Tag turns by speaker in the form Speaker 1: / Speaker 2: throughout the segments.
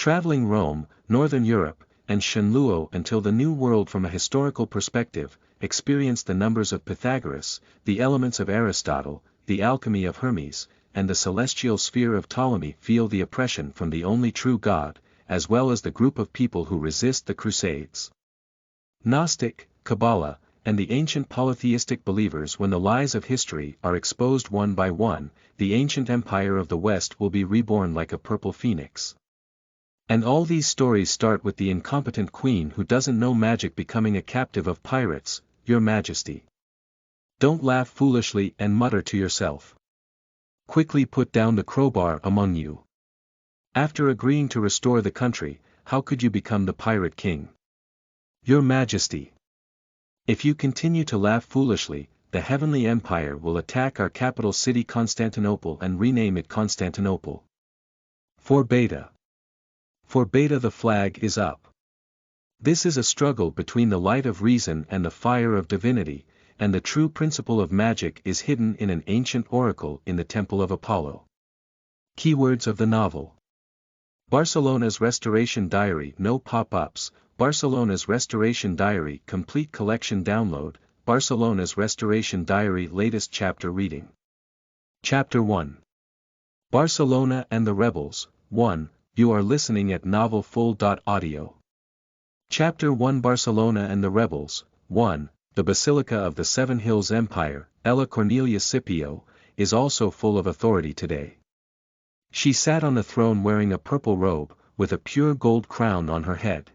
Speaker 1: Traveling Rome, Northern Europe, and Shenluo until the New World from a historical perspective, experienced the numbers of Pythagoras, the elements of Aristotle, the alchemy of Hermes, and the celestial sphere of Ptolemy. Feel the oppression from the only true God, as well as the group of people who resist the Crusades. Gnostic, Kabbalah, and the ancient polytheistic believers. When the lies of history are exposed one by one, the ancient empire of the West will be reborn like a purple phoenix. And all these stories start with the incompetent queen who doesn't know magic becoming a captive of pirates. Your Majesty. Don't laugh foolishly and mutter to yourself. Quickly put down the crowbar among you. After agreeing to restore the country, how could you become the pirate king? Your Majesty. If you continue to laugh foolishly, the heavenly empire will attack our capital city Constantinople and rename it Constantinople. For Beta. For Beta, the flag is up. This is a struggle between the light of reason and the fire of divinity, and the true principle of magic is hidden in an ancient oracle in the Temple of Apollo. Keywords of the novel. Barcelona's Restoration Diary. No pop-ups. Barcelona's Restoration Diary Complete Collection Download. Barcelona's Restoration Diary Latest Chapter Reading. Chapter 1. Barcelona and the Rebels. 1. You are listening at novelfull.audio. Chapter 1. Barcelona and the Rebels. 1. The Basilica of the Seven Hills Empire, Ella Cornelia Scipio, is also full of authority today. She sat on the throne wearing a purple robe, with a pure gold crown on her head.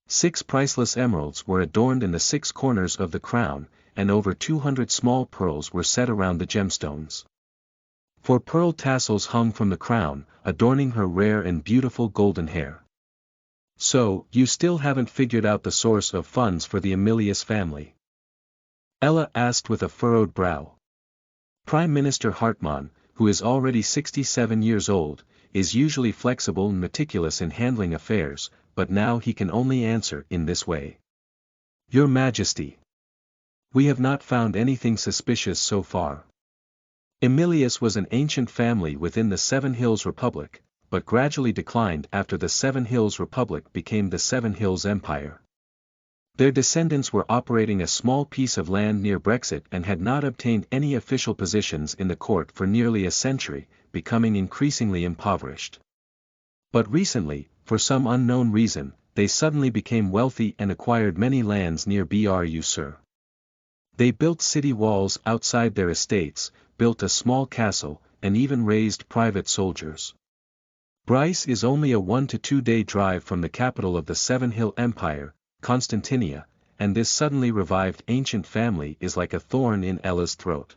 Speaker 1: 6 priceless emeralds were adorned in the 6 corners of the crown, and over 200 small pearls were set around the gemstones. 4 pearl tassels hung from the crown, adorning her rare and beautiful golden hair. So, you still haven't figured out the source of funds for the Emilius family? Ella asked with a furrowed brow. Prime Minister Hartmann, who is already 67 years old, is usually flexible and meticulous in handling affairs, but now he can only answer in this way. Your Majesty. We have not found anything suspicious so far. Emilius was an ancient family within the Seven Hills Republic, but gradually declined after the Seven Hills Republic became the Seven Hills Empire. Their descendants were operating a small piece of land near Brexit and had not obtained any official positions in the court for nearly a century, becoming increasingly impoverished. But recently, for some unknown reason, they suddenly became wealthy and acquired many lands near Bru Sur. They built city walls outside their estates, built a small castle, and even raised private soldiers. Bryce is only a 1 to 2 day drive from the capital of the Seven Hill Empire, Constantinia, and this suddenly revived ancient family is like a thorn in Ella's throat.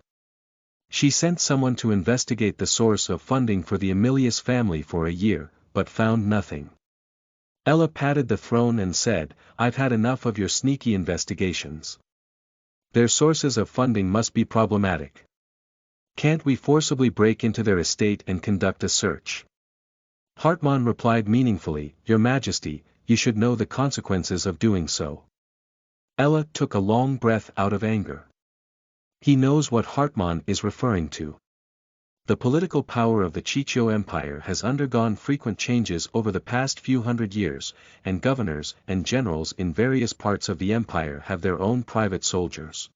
Speaker 1: She sent someone to investigate the source of funding for the Emilius family for a year, but found nothing. Ella patted the throne and said, I've had enough of your sneaky investigations. Their sources of funding must be problematic. Can't we forcibly break into their estate and conduct a search? Hartmann replied meaningfully, Your Majesty, you should know the consequences of doing so. Ella took a long breath out of anger. He knows what Hartmann is referring to. The political power of the Chicho Empire has undergone frequent changes over the past few hundred years, and governors and generals in various parts of the empire have their own private soldiers.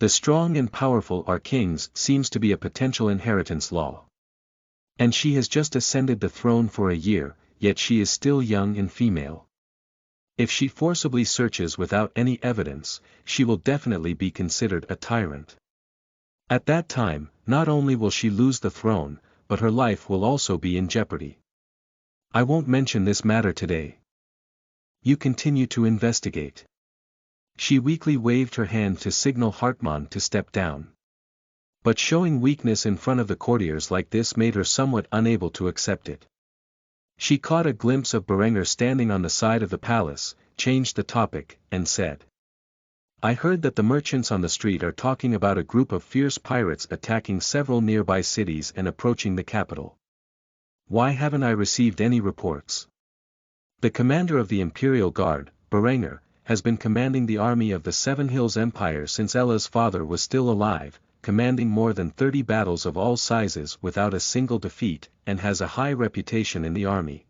Speaker 1: The strong and powerful are kings seems to be a potential inheritance law. And she has just ascended the throne for a year, yet she is still young and female. If she forcibly searches without any evidence, she will definitely be considered a tyrant. At that time, not only will she lose the throne, but her life will also be in jeopardy. I won't mention this matter today. You continue to investigate. She weakly waved her hand to signal Hartmann to step down. But showing weakness in front of the courtiers like this made her somewhat unable to accept it. She caught a glimpse of Berenger standing on the side of the palace, changed the topic, and said, I heard that the merchants on the street are talking about a group of fierce pirates attacking several nearby cities and approaching the capital. Why haven't I received any reports? The commander of the Imperial Guard, Berenger, has been commanding the army of the Seven Hills Empire since Ella's father was still alive, commanding more than 30 battles of all sizes without a single defeat, and has a high reputation in the army.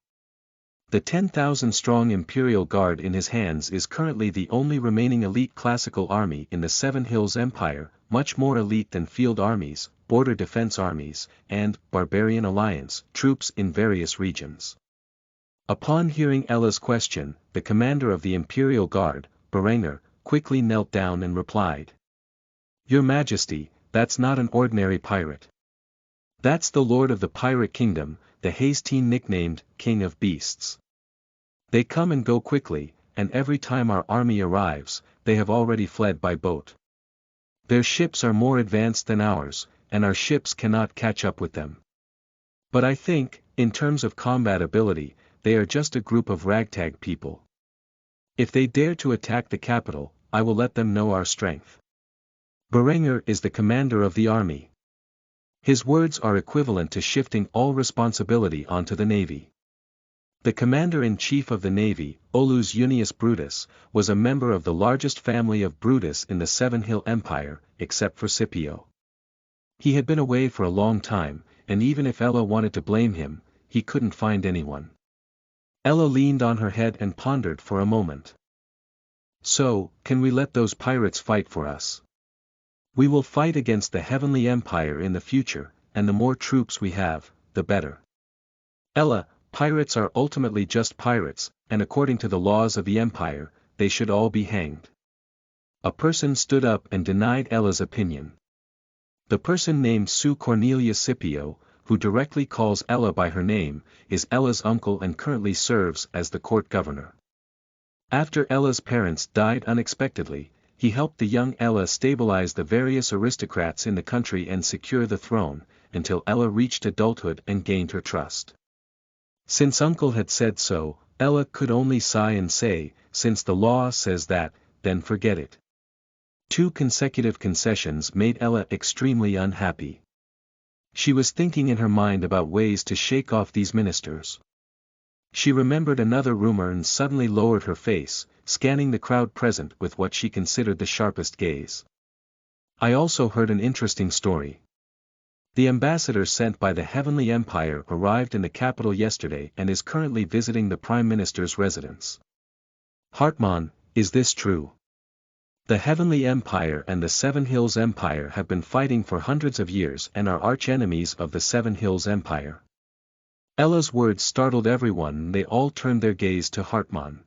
Speaker 1: The 10,000-strong Imperial Guard in his hands is currently the only remaining elite classical army in the Seven Hills Empire, much more elite than field armies, border defense armies, and barbarian alliance troops in various regions. Upon hearing Ella's question, the commander of the Imperial Guard, Berenger, quickly knelt down and replied. Your Majesty, that's not an ordinary pirate. That's the Lord of the Pirate Kingdom, the Hasteen nicknamed King of Beasts. They come and go quickly, and every time our army arrives, they have already fled by boat. Their ships are more advanced than ours, and our ships cannot catch up with them. But I think, in terms of combat ability, they are just a group of ragtag people. If they dare to attack the capital, I will let them know our strength. Berenger is the commander of the army. His words are equivalent to shifting all responsibility onto the navy. The commander-in-chief of the navy, Olus Unius Brutus, was a member of the largest family of Brutus in the Seven Hill Empire, except for Scipio. He had been away for a long time, and even if Ella wanted to blame him, he couldn't find anyone. Ella leaned on her head and pondered for a moment. So, can we let those pirates fight for us? We will fight against the Heavenly Empire in the future, and the more troops we have, the better. Ella, pirates are ultimately just pirates, and according to the laws of the Empire, they should all be hanged. A person stood up and denied Ella's opinion. The person named Su Cornelia Scipio, who directly calls Ella by her name, is Ella's uncle and currently serves as the court governor. After Ella's parents died unexpectedly, he helped the young Ella stabilize the various aristocrats in the country and secure the throne, until Ella reached adulthood and gained her trust. Since uncle had said so, Ella could only sigh and say, since the law says that, then forget it. 2 consecutive concessions made Ella extremely unhappy. She was thinking in her mind about ways to shake off these ministers. She remembered another rumor and suddenly lowered her face, scanning the crowd present with what she considered the sharpest gaze. I also heard an interesting story. The ambassador sent by the Heavenly Empire arrived in the capital yesterday and is currently visiting the Prime Minister's residence. Hartmann, is this true? The Heavenly Empire and the Seven Hills Empire have been fighting for hundreds of years and are arch-enemies of the Seven Hills Empire. Ella's words startled everyone and they all turned their gaze to Hartmann.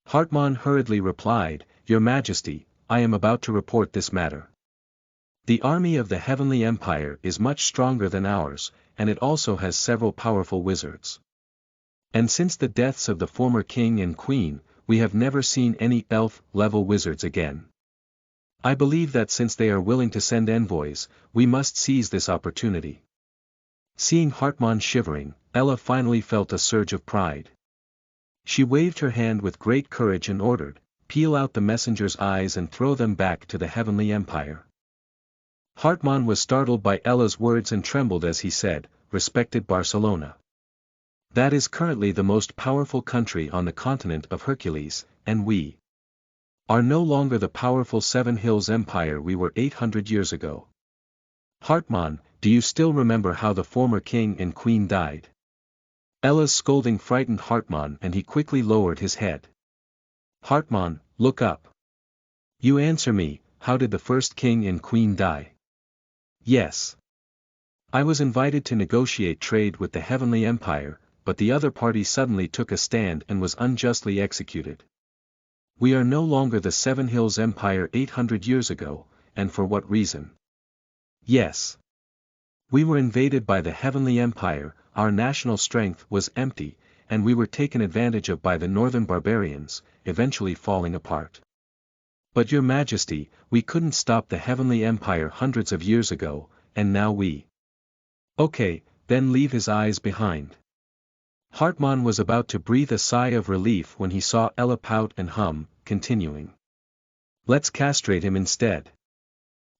Speaker 1: Hartmann hurriedly replied, Your Majesty, I am about to report this matter. The army of the Heavenly Empire is much stronger than ours, and it also has several powerful wizards. And since the deaths of the former king and queen, we have never seen any elf-level wizards again. I believe that since they are willing to send envoys, we must seize this opportunity. Seeing Hartmann shivering, Ella finally felt a surge of pride. She waved her hand with great courage and ordered, Peel out the messenger's eyes and throw them back to the Heavenly Empire. Hartmann was startled by Ella's words and trembled as he said, Respected Barcelona. That is currently the most powerful country on the continent of Hercules, and we are no longer the powerful Seven Hills Empire we were 800 years ago. Hartmann, do you still remember how the former king and queen died? Ella's scolding frightened Hartmann and he quickly lowered his head. Hartmann, look up. You answer me, how did the first king and queen die? Yes. I was invited to negotiate trade with the Heavenly Empire, but the other party suddenly took a stand and was unjustly executed. We are no longer the Seven Hills Empire 800 years ago, and for what reason? Yes. We were invaded by the Heavenly Empire, our national strength was empty, and we were taken advantage of by the northern barbarians, eventually falling apart. But Your Majesty, we couldn't stop the Heavenly Empire hundreds of years ago, and now we. Okay, then leave his eyes behind. Hartmann was about to breathe a sigh of relief when he saw Ella pout and hum, continuing. Let's castrate him instead.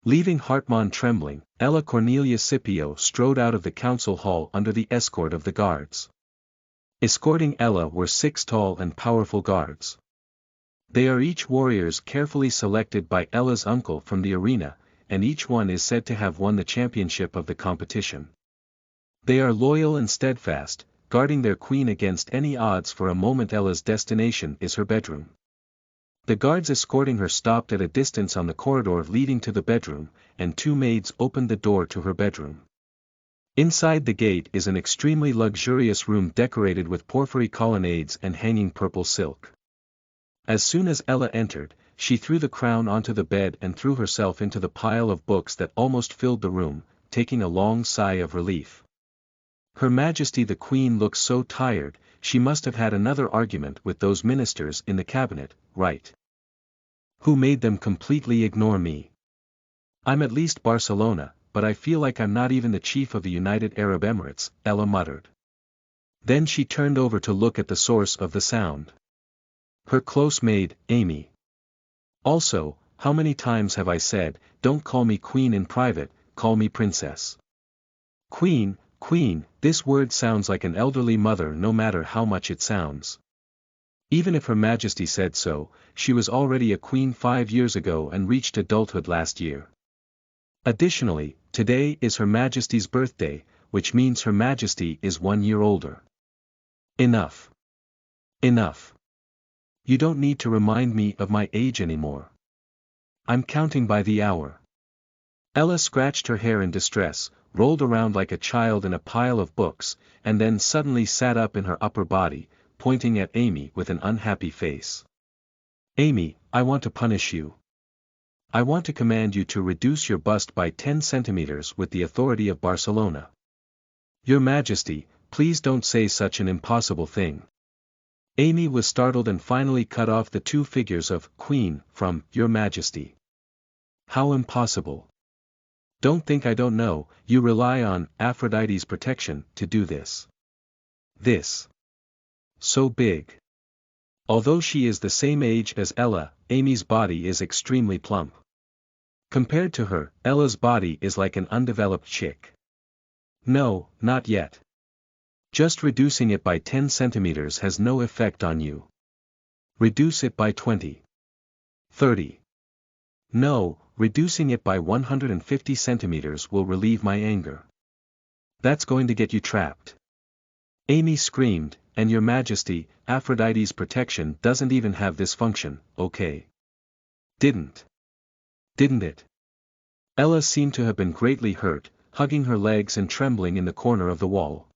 Speaker 1: Leaving Hartmann trembling, Ella Cornelia Scipio strode out of the council hall under the escort of the guards. Escorting Ella were 6 tall and powerful guards. They are each warriors carefully selected by Ella's uncle from the arena, and each one is said to have won the championship of the competition. They are loyal and steadfast, guarding their queen against any odds. For a moment Ella's destination is her bedroom. The guards escorting her stopped at a distance on the corridor leading to the bedroom, and two maids opened the door to her bedroom. Inside the gate is an extremely luxurious room decorated with porphyry colonnades and hanging purple silk. As soon as Ella entered, she threw the crown onto the bed and threw herself into the pile of books that almost filled the room, taking a long sigh of relief. Her Majesty the Queen looks so tired, she must have had another argument with those ministers in the cabinet, right? Who made them completely ignore me? I'm at least Barcelona, but I feel like I'm not even the chief of the United Arab Emirates, Ella muttered. Then she turned over to look at the source of the sound. Her close maid, Amy. Also, how many times have I said, don't call me queen in private, call me princess. Queen, queen, this word sounds like an elderly mother no matter how much it sounds. Even if Her Majesty said so, she was already a queen 5 years ago and reached adulthood last year. Additionally, today is Her Majesty's birthday, which means Her Majesty is 1 year older. Enough. Enough. You don't need to remind me of my age anymore. I'm counting by the hour. Ella scratched her hair in distress, rolled around like a child in a pile of books, and then suddenly sat up in her upper body, pointing at Amy with an unhappy face. Amy, I want to punish you. I want to command you to reduce your bust by 10 centimeters with the authority of Barcelona. Your Majesty, please don't say such an impossible thing. Amy was startled and finally cut off the two figures of Queen from Your Majesty. How impossible. Don't think I don't know, you rely on Aphrodite's protection to do this. This. So big. Although she is the same age as Ella, Amy's body is extremely plump. Compared to her, Ella's body is like an undeveloped chick. No, not yet. Just reducing it by 10 centimeters has no effect on you. Reduce it by 20. 30. No, reducing it by 150 centimeters will relieve my anger. That's going to get you trapped. Amy screamed, and Your Majesty, Aphrodite's protection doesn't even have this function, okay? Didn't it? Ella seemed to have been greatly hurt, hugging her legs and trembling in the corner of the wall.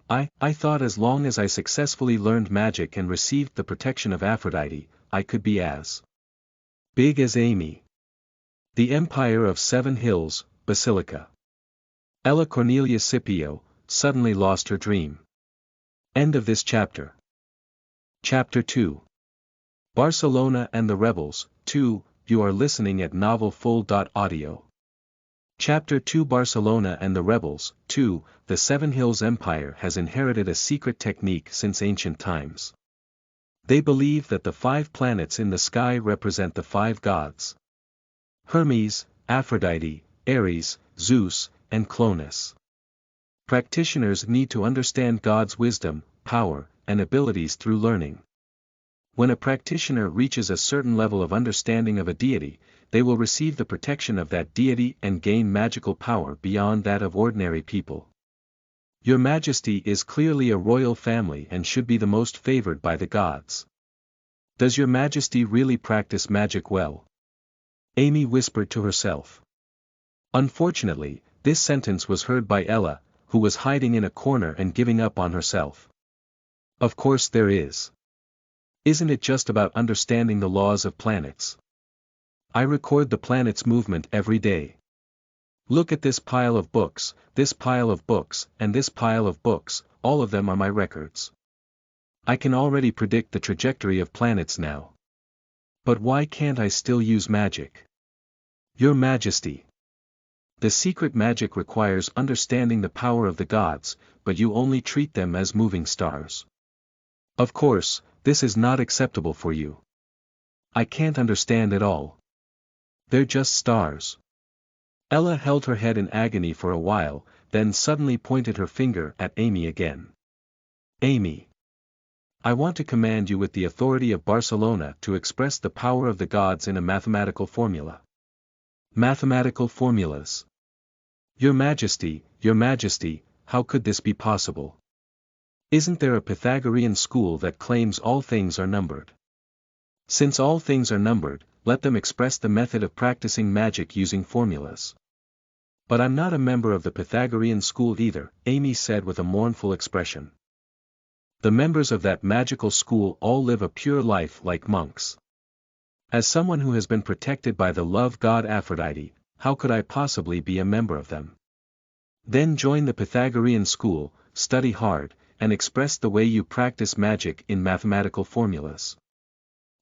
Speaker 1: I thought as long as I successfully learned magic and received the protection of Aphrodite, I could be as big as Amy. The Empire of 7 Hills, Basilica. Ella Cornelia Scipio suddenly lost her dream. End of this chapter. Chapter 2. Barcelona and the Rebels, 2, you are listening at novelfull.audio. Chapter 2 Barcelona and the Rebels, 2, the 7 Hills Empire has inherited a secret technique since ancient times. They believe that the 5 planets in the sky represent the 5 gods. Hermes, Aphrodite, Ares, Zeus, and Cronus. Practitioners need to understand God's wisdom, power, and abilities through learning. When a practitioner reaches a certain level of understanding of a deity, they will receive the protection of that deity and gain magical power beyond that of ordinary people. Your Majesty is clearly a royal family and should be the most favored by the gods. Does Your Majesty really practice magic well? Amy whispered to herself. Unfortunately, this sentence was heard by Ella, who was hiding in a corner and giving up on herself. Of course there is. Isn't it just about understanding the laws of planets? I record the planet's movement every day. Look at this pile of books, this pile of books, and this pile of books, all of them are my records. I can already predict the trajectory of planets now. But why can't I still use magic? Your Majesty. The secret magic requires understanding the power of the gods, but you only treat them as moving stars. Of course, this is not acceptable for you. I can't understand at all. They're just stars. Ella held her head in agony for a while, then suddenly pointed her finger at Amy again. Amy. I want to command you with the authority of Barcelona to express the power of the gods in a mathematical formula. Mathematical formulas. Your Majesty, how could this be possible? Isn't there a Pythagorean school that claims all things are numbered? Since all things are numbered, let them express the method of practicing magic using formulas. But I'm not a member of the Pythagorean school either, Amy said with a mournful expression. The members of that magical school all live a pure life like monks. As someone who has been protected by the love god Aphrodite, how could I possibly be a member of them? Then join the Pythagorean school, study hard, and express the way you practice magic in mathematical formulas.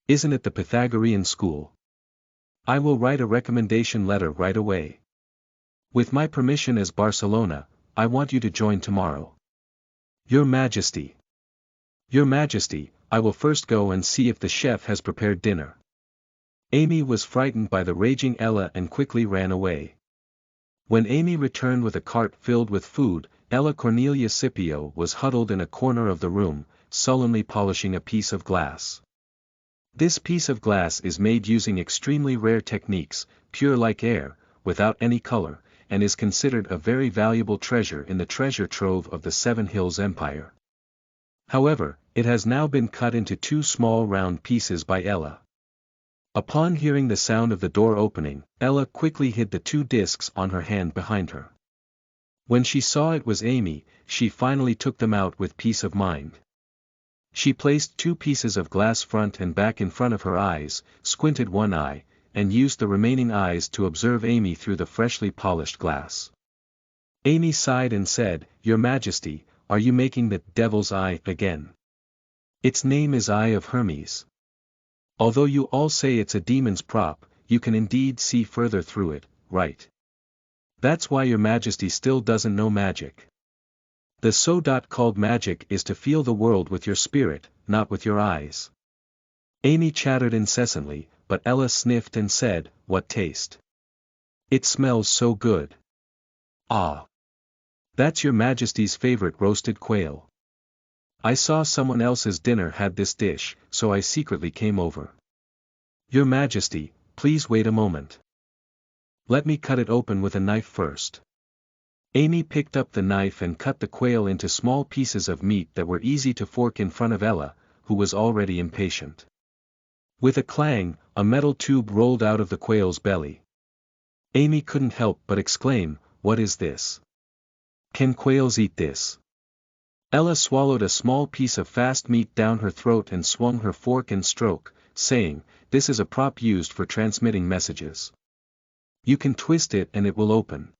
Speaker 1: Isn't it the Pythagorean school? I will write a recommendation letter right away. With my permission as Barcelona, I want you to join tomorrow. Your Majesty. Your Majesty, I will first go and see if the chef has prepared dinner. Amy was frightened by the raging Ella and quickly ran away. When Amy returned with a cart filled with food, Ella Cornelia Scipio was huddled in a corner of the room, sullenly polishing a piece of glass. This piece of glass is made using extremely rare techniques, pure like air, without any color, and is considered a very valuable treasure in the treasure trove of the Seven Hills Empire. However, it has now been cut into 2 small round pieces by Ella. Upon hearing the sound of the door opening, Ella quickly hid the 2 discs on her hand behind her. When she saw it was Amy, she finally took them out with peace of mind. She placed 2 pieces of glass front and back in front of her eyes, squinted one eye, and used the remaining eyes to observe Amy through the freshly polished glass. Amy sighed and said, "Your Majesty, are you making the devil's eye again? Its name is Eye of Hermes. Although you all say it's a demon's prop, you can indeed see further through it, right? That's why your Majesty still doesn't know magic. The so-called magic is to feel the world with your spirit, not with your eyes." Amy chattered incessantly, but Ella sniffed and said, "What taste? It smells so good. Ah. That's your Majesty's favorite roasted quail. I saw someone else's dinner had this dish, so I secretly came over. Your Majesty, please wait a moment. Let me cut it open with a knife first." Amy picked up the knife and cut the quail into small pieces of meat that were easy to fork in front of Ella, who was already impatient. With a clang, a metal tube rolled out of the quail's belly. Amy couldn't help but exclaim, "What is this? Can quails eat this?" Ella swallowed a small piece of fast meat down her throat and swung her fork and stroke, saying, "This is a prop used for transmitting messages. You can twist it and it will open.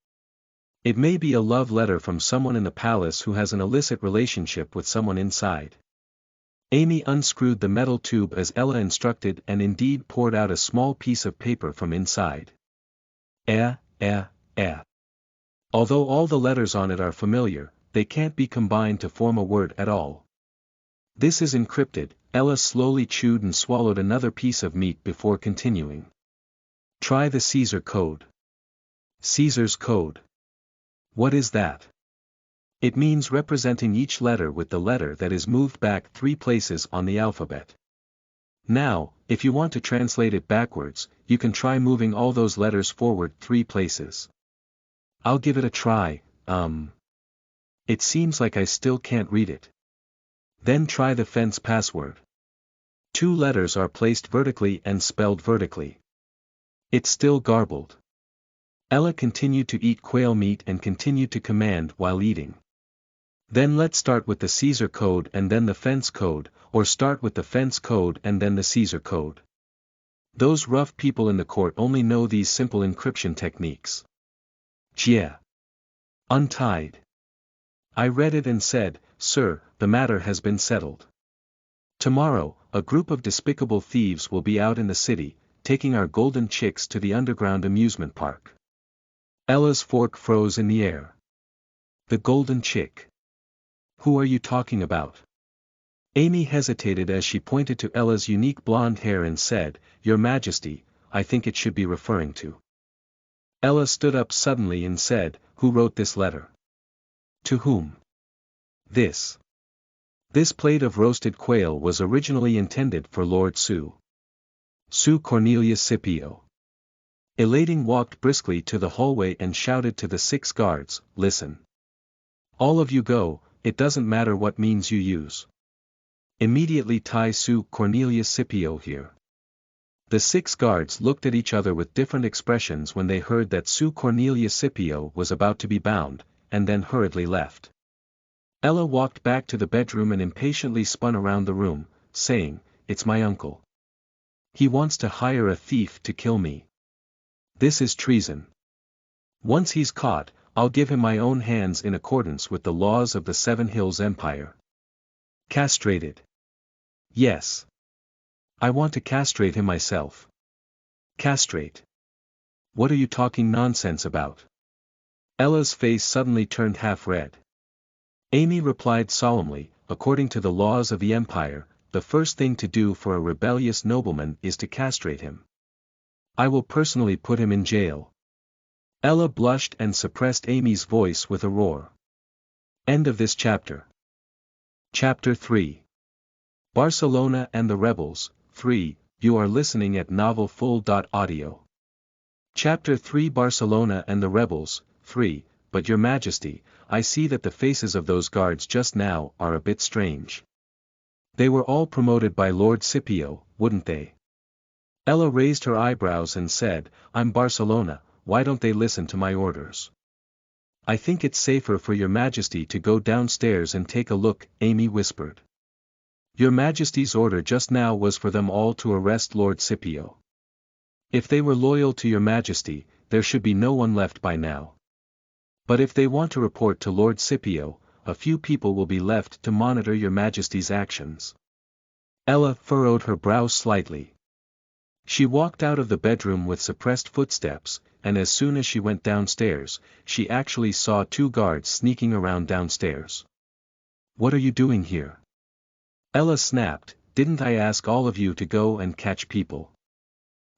Speaker 1: It may be a love letter from someone in the palace who has an illicit relationship with someone inside." Amy unscrewed the metal tube as Ella instructed and indeed poured out a small piece of paper from inside. Although all the letters on it are familiar, they can't be combined to form a word at all. This is encrypted. Ella slowly chewed and swallowed another piece of meat before continuing. "Try the Caesar code." Caesar's code. What is that? It means representing each letter with the letter that is moved back 3 places on the alphabet. Now, if you want to translate it backwards, you can try moving all those letters forward 3 places. I'll give it a try. It seems like I still can't read it. Then try the fence password. 2 letters are placed vertically and spelled vertically. It's still garbled. Ella continued to eat quail meat and continued to command while eating. Then let's start with the Caesar code and then the fence code, or start with the fence code and then the Caesar code. Those rough people in the court only know these simple encryption techniques. Yeah. Untied. I read it and said, "Sir, the matter has been settled. Tomorrow, a group of despicable thieves will be out in the city, taking our golden chicks to the underground amusement park." Ella's fork froze in the air. The golden chick. Who are you talking about? Amy hesitated as she pointed to Ella's unique blonde hair and said, "Your Majesty, I think it should be referring to." Ella stood up suddenly and said, "Who wrote this letter? To whom? This plate of roasted quail was originally intended for Lord Sue Cornelia Scipio." Elating walked briskly to the hallway and shouted to the 6 guards, "Listen. All of you go, it doesn't matter what means you use. Immediately tie Su Cornelius Scipio here. The 6 guards looked at each other with different expressions when they heard that Su Cornelius Scipio was about to be bound, and then hurriedly left. Ella walked back to the bedroom and impatiently spun around the room, saying, "It's my uncle. He wants to hire a thief to kill me. This is treason. Once he's caught, I'll give him my own hands in accordance with the laws of the Seven Hills Empire." Castrated. Yes. I want to castrate him myself. Castrate. What are you talking nonsense about? Ella's face suddenly turned half red. Amy replied solemnly, "According to the laws of the empire, the first thing to do for a rebellious nobleman is to castrate him. I will personally put him in jail." Ella blushed and suppressed Amy's voice with a roar. End of this chapter. Chapter 3. Barcelona and the Rebels, 3, you are listening at novelfull.audio. Chapter 3 Barcelona and the Rebels, 3, but your majesty, I see that the faces of those guards just now are a bit strange. They were all promoted by Lord Scipio, wouldn't they? Ella raised her eyebrows and said, "I'm Barcelona, why don't they listen to my orders?" "I think it's safer for your majesty to go downstairs and take a look," Amy whispered. "Your majesty's order just now was for them all to arrest Lord Scipio. If they were loyal to your majesty, there should be no one left by now. But if they want to report to Lord Scipio, a few people will be left to monitor your majesty's actions." Ella furrowed her brow slightly. She walked out of the bedroom with suppressed footsteps, and as soon as she went downstairs, she actually saw 2 guards sneaking around downstairs. "What are you doing here?" Ella snapped, "Didn't I ask all of you to go and catch people?"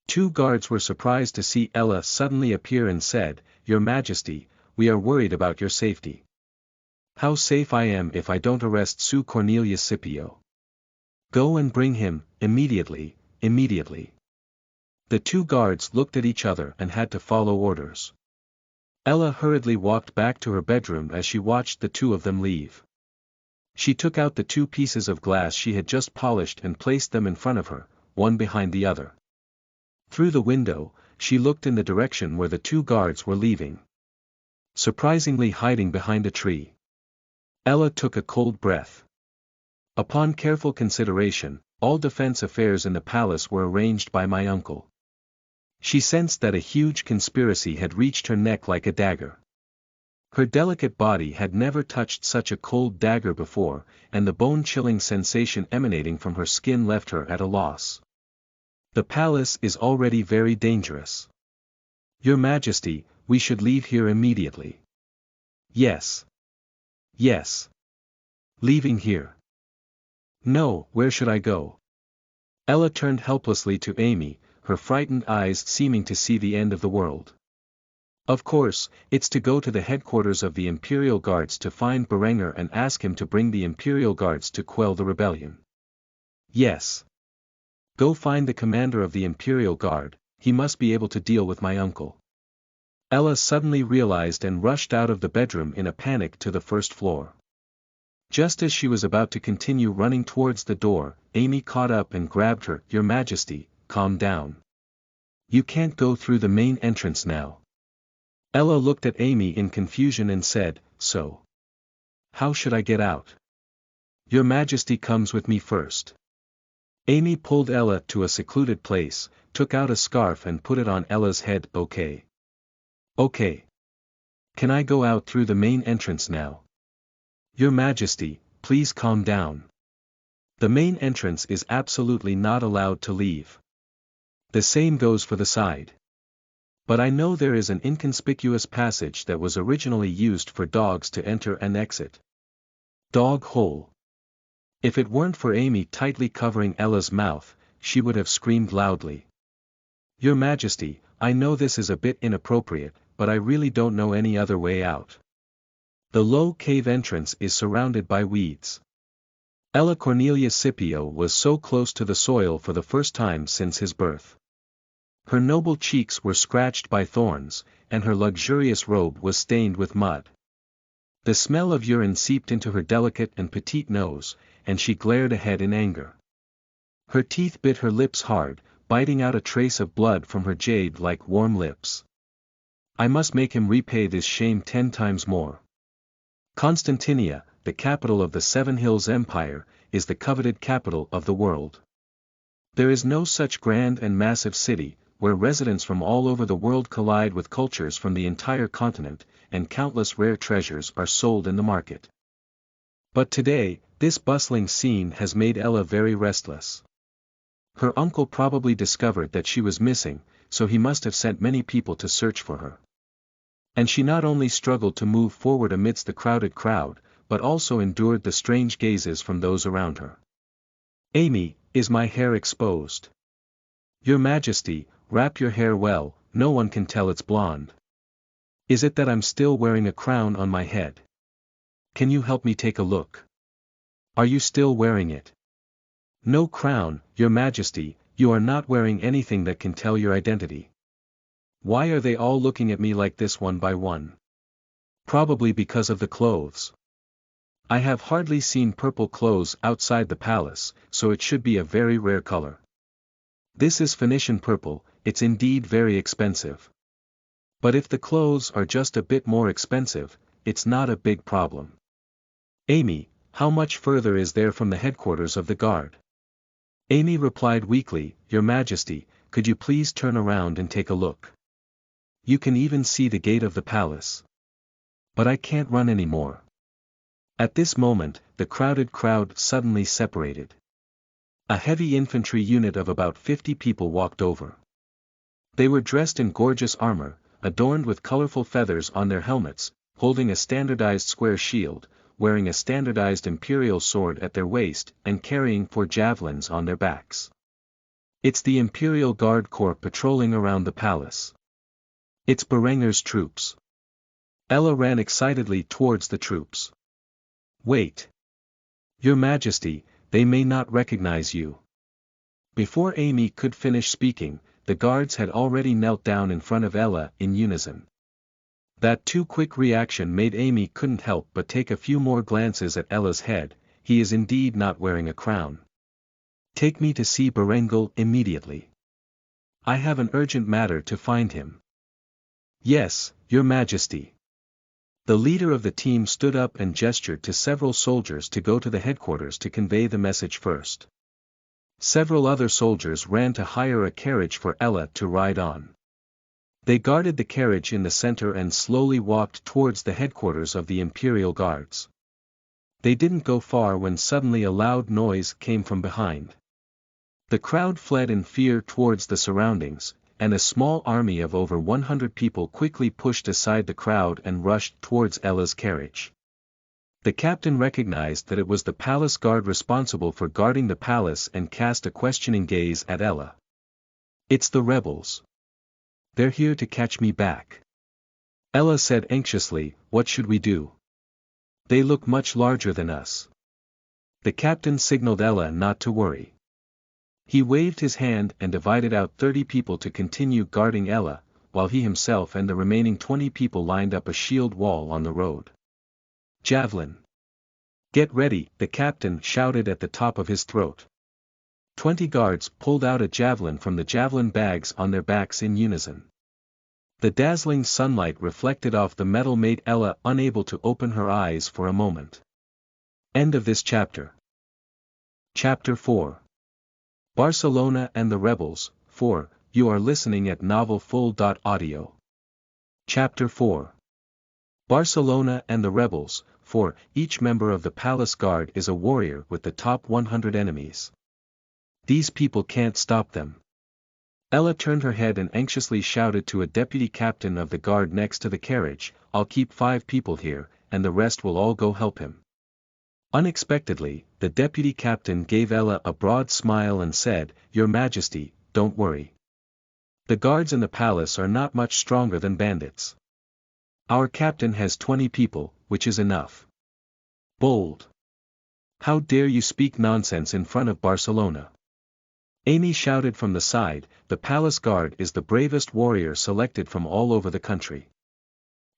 Speaker 1: 2 guards were surprised to see Ella suddenly appear and said, "Your Majesty, we are worried about your safety." "How safe I am if I don't arrest Su Cornelius Scipio." "Go and bring him, immediately, immediately." The 2 guards looked at each other and had to follow orders. Ella hurriedly walked back to her bedroom as she watched the 2 of them leave. She took out the 2 pieces of glass she had just polished and placed them in front of her, one behind the other. Through the window, she looked in the direction where the 2 guards were leaving. Surprisingly hiding behind a tree. Ella took a cold breath. Upon careful consideration, all defense affairs in the palace were arranged by my uncle. She sensed that a huge conspiracy had reached her neck like a dagger. Her delicate body had never touched such a cold dagger before, and the bone-chilling sensation emanating from her skin left her at a loss. The palace is already very dangerous. Your Majesty, we should leave here immediately. Yes. Yes. Leaving here. No, where should I go? Ella turned helplessly to Amy, her frightened eyes seeming to see the end of the world. Of course, it's to go to the headquarters of the Imperial Guards to find Berenger and ask him to bring the Imperial Guards to quell the rebellion. Yes. Go find the commander of the Imperial Guard, he must be able to deal with my uncle. Ella suddenly realized and rushed out of the bedroom in a panic to the first floor. Just as she was about to continue running towards the door, Amy caught up and grabbed her. Your Majesty, calm down. You can't go through the main entrance now. Ella looked at Amy in confusion and said, So. How should I get out? Your Majesty comes with me first. Amy pulled Ella to a secluded place, took out a scarf and put it on Ella's head. Okay. Okay. Can I go out through the main entrance now? Your Majesty, please calm down. The main entrance is absolutely not allowed to leave. The same goes for the side. But I know there is an inconspicuous passage that was originally used for dogs to enter and exit. Dog hole. If it weren't for Amy tightly covering Ella's mouth, she would have screamed loudly. Your Majesty, I know this is a bit inappropriate, but I really don't know any other way out. The low cave entrance is surrounded by weeds. Ella Cornelius Scipio was so close to the soil for the first time since his birth. Her noble cheeks were scratched by thorns, and her luxurious robe was stained with mud. The smell of urine seeped into her delicate and petite nose, and she glared ahead in anger. Her teeth bit her lips hard, biting out a trace of blood from her jade-like warm lips. I must make him repay this shame 10 times more. Constantinia, the capital of the Seven Hills Empire, is the coveted capital of the world. There is no such grand and massive city, where residents from all over the world collide with cultures from the entire continent, and countless rare treasures are sold in the market. But today, this bustling scene has made Ella very restless. Her uncle probably discovered that she was missing, so he must have sent many people to search for her. And she not only struggled to move forward amidst the crowded crowd, but also endured the strange gazes from those around her. Amy, is my hair exposed? Your Majesty, wrap your hair well, no one can tell it's blonde. Is it that I'm still wearing a crown on my head? Can you help me take a look? Are you still wearing it? No crown, Your Majesty, you are not wearing anything that can tell your identity. Why are they all looking at me like this one by one? Probably because of the clothes. I have hardly seen purple clothes outside the palace, so it should be a very rare color. This is Phoenician purple, it's indeed very expensive. But if the clothes are just a bit more expensive, it's not a big problem. Amy, how much further is there from the headquarters of the guard? Amy replied weakly, Your Majesty, could you please turn around and take a look? You can even see the gate of the palace. But I can't run anymore. At this moment, the crowded crowd suddenly separated. A heavy infantry unit of about 50 people walked over. They were dressed in gorgeous armor, adorned with colorful feathers on their helmets, holding a standardized square shield, wearing a standardized imperial sword at their waist and carrying 4 javelins on their backs. It's the Imperial Guard Corps patrolling around the palace. It's Berenger's troops. Ella ran excitedly towards the troops. Wait. Your Majesty, they may not recognize you. Before Amy could finish speaking, the guards had already knelt down in front of Ella in unison. That too quick reaction made Amy couldn't help but take a few more glances at Ella's head. He is indeed not wearing a crown. Take me to see Berenguel immediately. I have an urgent matter to find him. Yes, Your Majesty. The leader of the team stood up and gestured to several soldiers to go to the headquarters to convey the message first. Several other soldiers ran to hire a carriage for Ella to ride on. They guarded the carriage in the center and slowly walked towards the headquarters of the Imperial Guards. They didn't go far when suddenly a loud noise came from behind. The crowd fled in fear towards the surroundings, and a small army of over 100 people quickly pushed aside the crowd and rushed towards Ella's carriage. The captain recognized that it was the palace guard responsible for guarding the palace and cast a questioning gaze at Ella. It's the rebels. They're here to catch me back. Ella said anxiously, what should we do? They look much larger than us. The captain signaled Ella not to worry. He waved his hand and divided out 30 people to continue guarding Ella, while he himself and the remaining 20 people lined up a shield wall on the road. Javelin. Get ready, the captain shouted at the top of his throat. 20 guards pulled out a javelin from the javelin bags on their backs in unison. The dazzling sunlight reflected off the metal made Ella unable to open her eyes for a moment. End of this chapter. Chapter 4. Barcelona and the Rebels. 4. You are listening at novelfull.audio. Chapter 4. Barcelona and the Rebels. 4. Each member of the palace guard is a warrior with the top 100 enemies. These people can't stop them. Ella turned her head and anxiously shouted to a deputy captain of the guard next to the carriage, I'll keep 5 people here, and the rest will all go help him. Unexpectedly, the deputy captain gave Ella a broad smile and said, Your Majesty, don't worry. The guards in the palace are not much stronger than bandits. Our captain has 20 people, which is enough. Bold. How dare you speak nonsense in front of Barcelona? Amy shouted from the side, the palace guard is the bravest warrior selected from all over the country.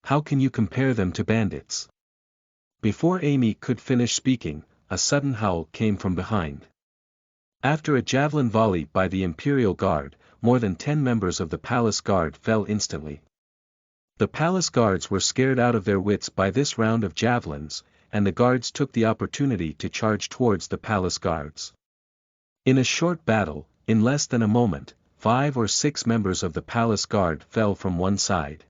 Speaker 1: How can you compare them to bandits? Before Amy could finish speaking, a sudden howl came from behind. After a javelin volley by the Imperial Guard, more than 10 members of the palace guard fell instantly. The palace guards were scared out of their wits by this round of javelins, and the guards took the opportunity to charge towards the palace guards. In a short battle, in less than a moment, 5 or 6 members of the palace guard fell from one side.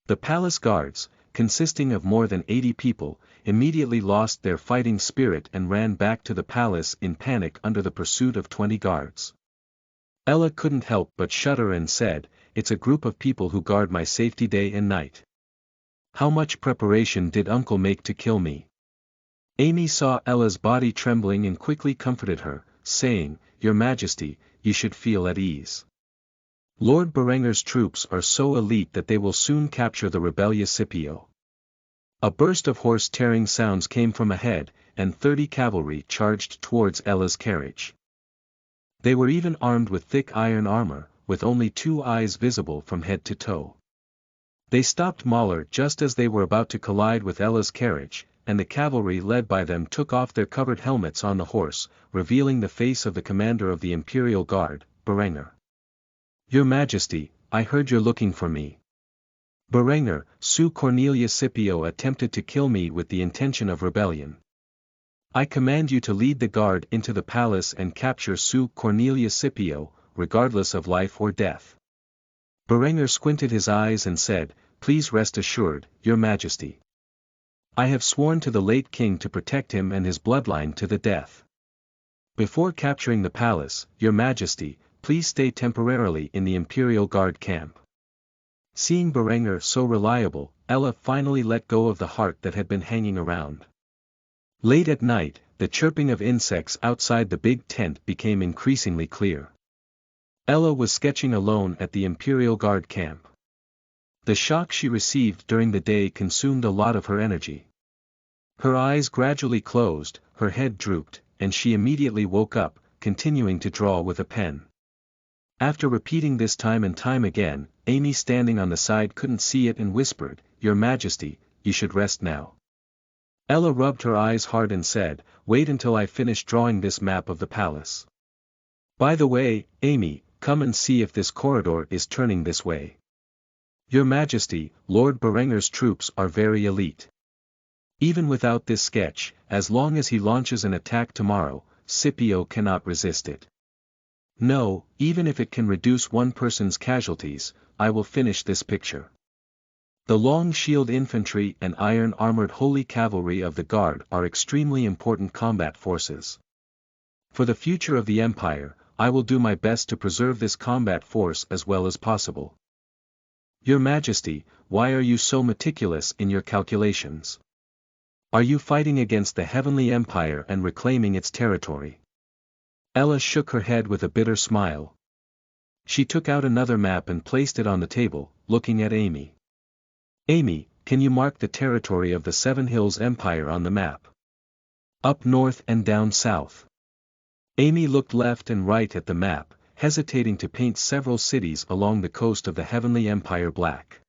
Speaker 1: The palace guards, consisting of more than 80 people, immediately lost their fighting spirit and ran back to the palace in panic under the pursuit of 20 guards. Ella couldn't help but shudder and said, "It's a group of people who guard my safety day and night. How much preparation did Uncle make to kill me?" Amy saw Ella's body trembling and quickly comforted her, saying, "Your Majesty, you should feel at ease. Lord Berenger's troops are so elite that they will soon capture the rebellious Scipio." A burst of horse-tearing sounds came from ahead, and 30 cavalry charged towards Ella's carriage. They were even armed with thick iron armor, with only 2 eyes visible from head to toe. They stopped Mahler just as they were about to collide with Ella's carriage, and the cavalry led by them took off their covered helmets on the horse, revealing the face of the commander of the Imperial Guard, Berenger. "Your Majesty, I heard you're looking for me. Berenger, Su Cornelia Scipio attempted to kill me with the intention of rebellion. I command you to lead the guard into the palace and capture Su Cornelia Scipio, regardless of life or death." Berenger squinted his eyes and said, "Please rest assured, Your Majesty. I have sworn to the late king to protect him and his bloodline to the death. Before capturing the palace, Your Majesty, please stay temporarily in the Imperial Guard camp." Seeing Berenger so reliable, Ella finally let go of the heart that had been hanging around. Late at night, the chirping of insects outside the big tent became increasingly clear. Ella was sketching alone at the Imperial Guard camp. The shock she received during the day consumed a lot of her energy. Her eyes gradually closed, her head drooped, and she immediately woke up, continuing to draw with a pen. After repeating this time and time again, Amy standing on the side couldn't see it and whispered, "Your Majesty, you should rest now." Ella rubbed her eyes hard and said, "Wait until I finish drawing this map of the palace. By the way, Amy, come and see if this corridor is turning this way. Your Majesty, Lord Berenger's troops are very elite. Even without this sketch, as long as he launches an attack tomorrow, Scipio cannot resist it. No, even if it can reduce one person's casualties, I will finish this picture. The long shield infantry and iron-armored holy cavalry of the guard are extremely important combat forces. For the future of the empire, I will do my best to preserve this combat force as well as possible. Your Majesty, why are you so meticulous in your calculations? Are you fighting against the heavenly empire and reclaiming its territory?" Ella shook her head with a bitter smile. She took out another map and placed it on the table, looking at Amy. "Amy, can you mark the territory of the Seven Hills Empire on the map? Up north and down south." Amy looked left and right at the map, hesitating to paint several cities along the coast of the Heavenly Empire black.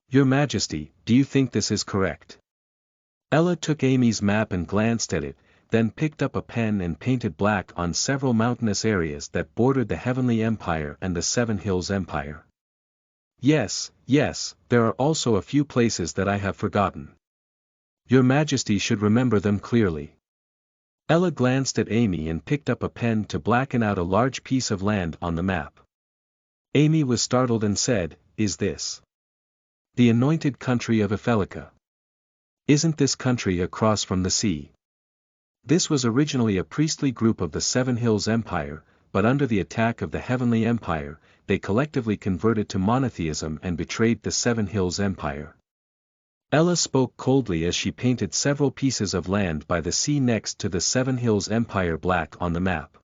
Speaker 1: "Your Majesty, do you think this is correct?" Ella took Amy's map and glanced at it, then picked up a pen and painted black on several mountainous areas that bordered the Heavenly Empire and the Seven Hills Empire. Yes, there are also a few places that I have forgotten. Your Majesty should remember them clearly." Ella glanced at Amy and picked up a pen to blacken out a large piece of land on the map. Amy was startled and said, "Is this the anointed country of Ifelica? Isn't this country across from the sea?" This was originally a priestly group of the Seven Hills Empire, but under the attack of the Heavenly Empire, they collectively converted to monotheism and betrayed the Seven Hills Empire. Ella spoke coldly as she painted several pieces of land by the sea next to the Seven Hills Empire black on the map.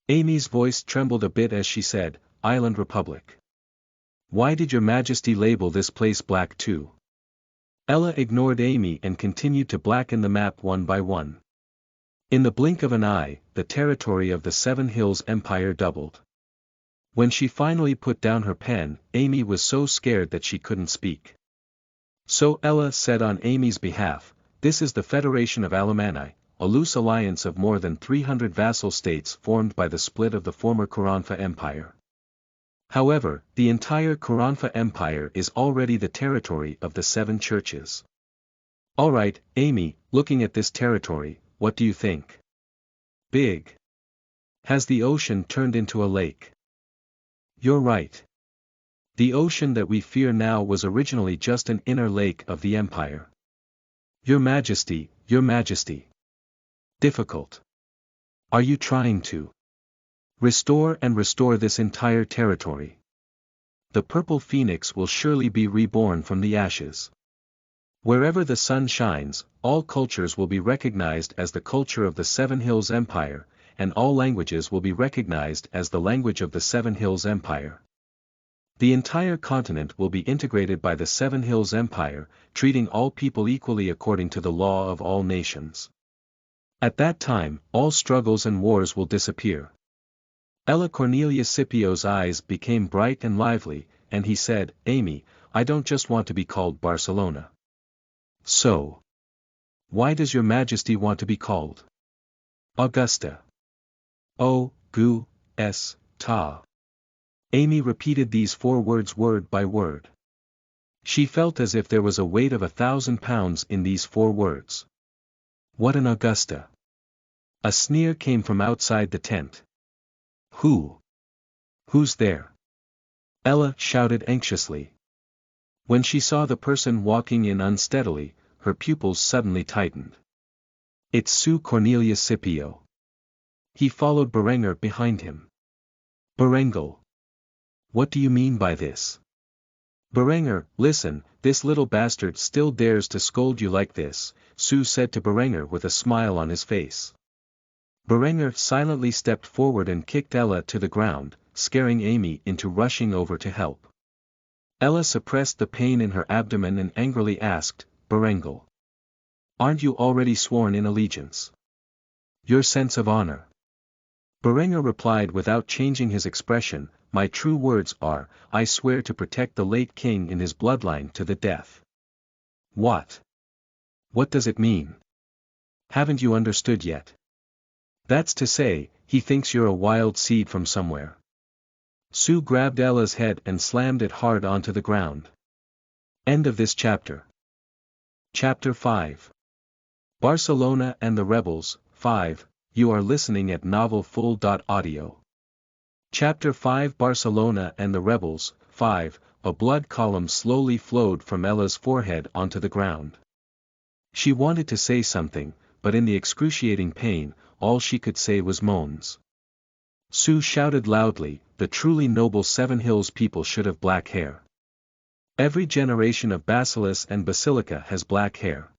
Speaker 1: Amy's voice trembled a bit as she said, "Island Republic. Why did Your Majesty label this place black too?" Ella ignored Amy and continued to blacken the map one by one. In the blink of an eye, the territory of the Seven Hills Empire doubled. When she finally put down her pen, Amy was so scared that she couldn't speak. So Ella said on Amy's behalf, This is the Federation of Alemanni, a loose alliance of more than 300 vassal states formed by the split of the former Karanfa Empire. However, the entire Karanfa Empire is already the territory of the 7 churches. Alright, Amy, looking at this territory, what do you think? Big. Has the ocean turned into a lake? You're right. The ocean that we fear now was originally just an inner lake of the empire. Your Majesty, Your Majesty. Difficult. Are you trying to restore this entire territory? The purple phoenix will surely be reborn from the ashes. Wherever the sun shines, all cultures will be recognized as the culture of the Seven Hills Empire, and all languages will be recognized as the language of the Seven Hills Empire. The entire continent will be integrated by the Seven Hills Empire, treating all people equally according to the law of all nations. At that time, all struggles and wars will disappear. Ella Cornelia Scipio's eyes became bright and lively, and he said, Amy, I don't just want to be called Barcelona. So, why does Your Majesty want to be called Augusta? O, gu, s, ta. Amy repeated these 4 words word by word. She felt as if there was a weight of 1,000 pounds in these 4 words. What an Augusta! A sneer came from outside the tent. Who's there? Ella shouted anxiously. When she saw the person walking in unsteadily, her pupils suddenly tightened. It's Sue Cornelia Scipio. He followed Berengar behind him. Berengar. What do you mean by this? Berengar, listen, this little bastard still dares to scold you like this, Sue said to Berengar with a smile on his face. Berengar silently stepped forward and kicked Ella to the ground, scaring Amy into rushing over to help. Ella suppressed the pain in her abdomen and angrily asked, Berengar. Aren't you already sworn in allegiance? Your sense of honor. Berengar replied without changing his expression, my true words are, I swear to protect the late king in his bloodline to the death. What? What does it mean? Haven't you understood yet? That's to say, he thinks you're a wild seed from somewhere. Sue grabbed Ella's head and slammed it hard onto the ground. End of this chapter. Chapter 5. Barcelona and the Rebels, 5, you are listening at novelfull.audio. Chapter 5 Barcelona and the Rebels, 5, a blood column slowly flowed from Ella's forehead onto the ground. She wanted to say something, but in the excruciating pain, all she could say was moans. Sue shouted loudly, the truly noble Seven Hills people should have black hair. Every generation of Basilis and Basilica has black hair.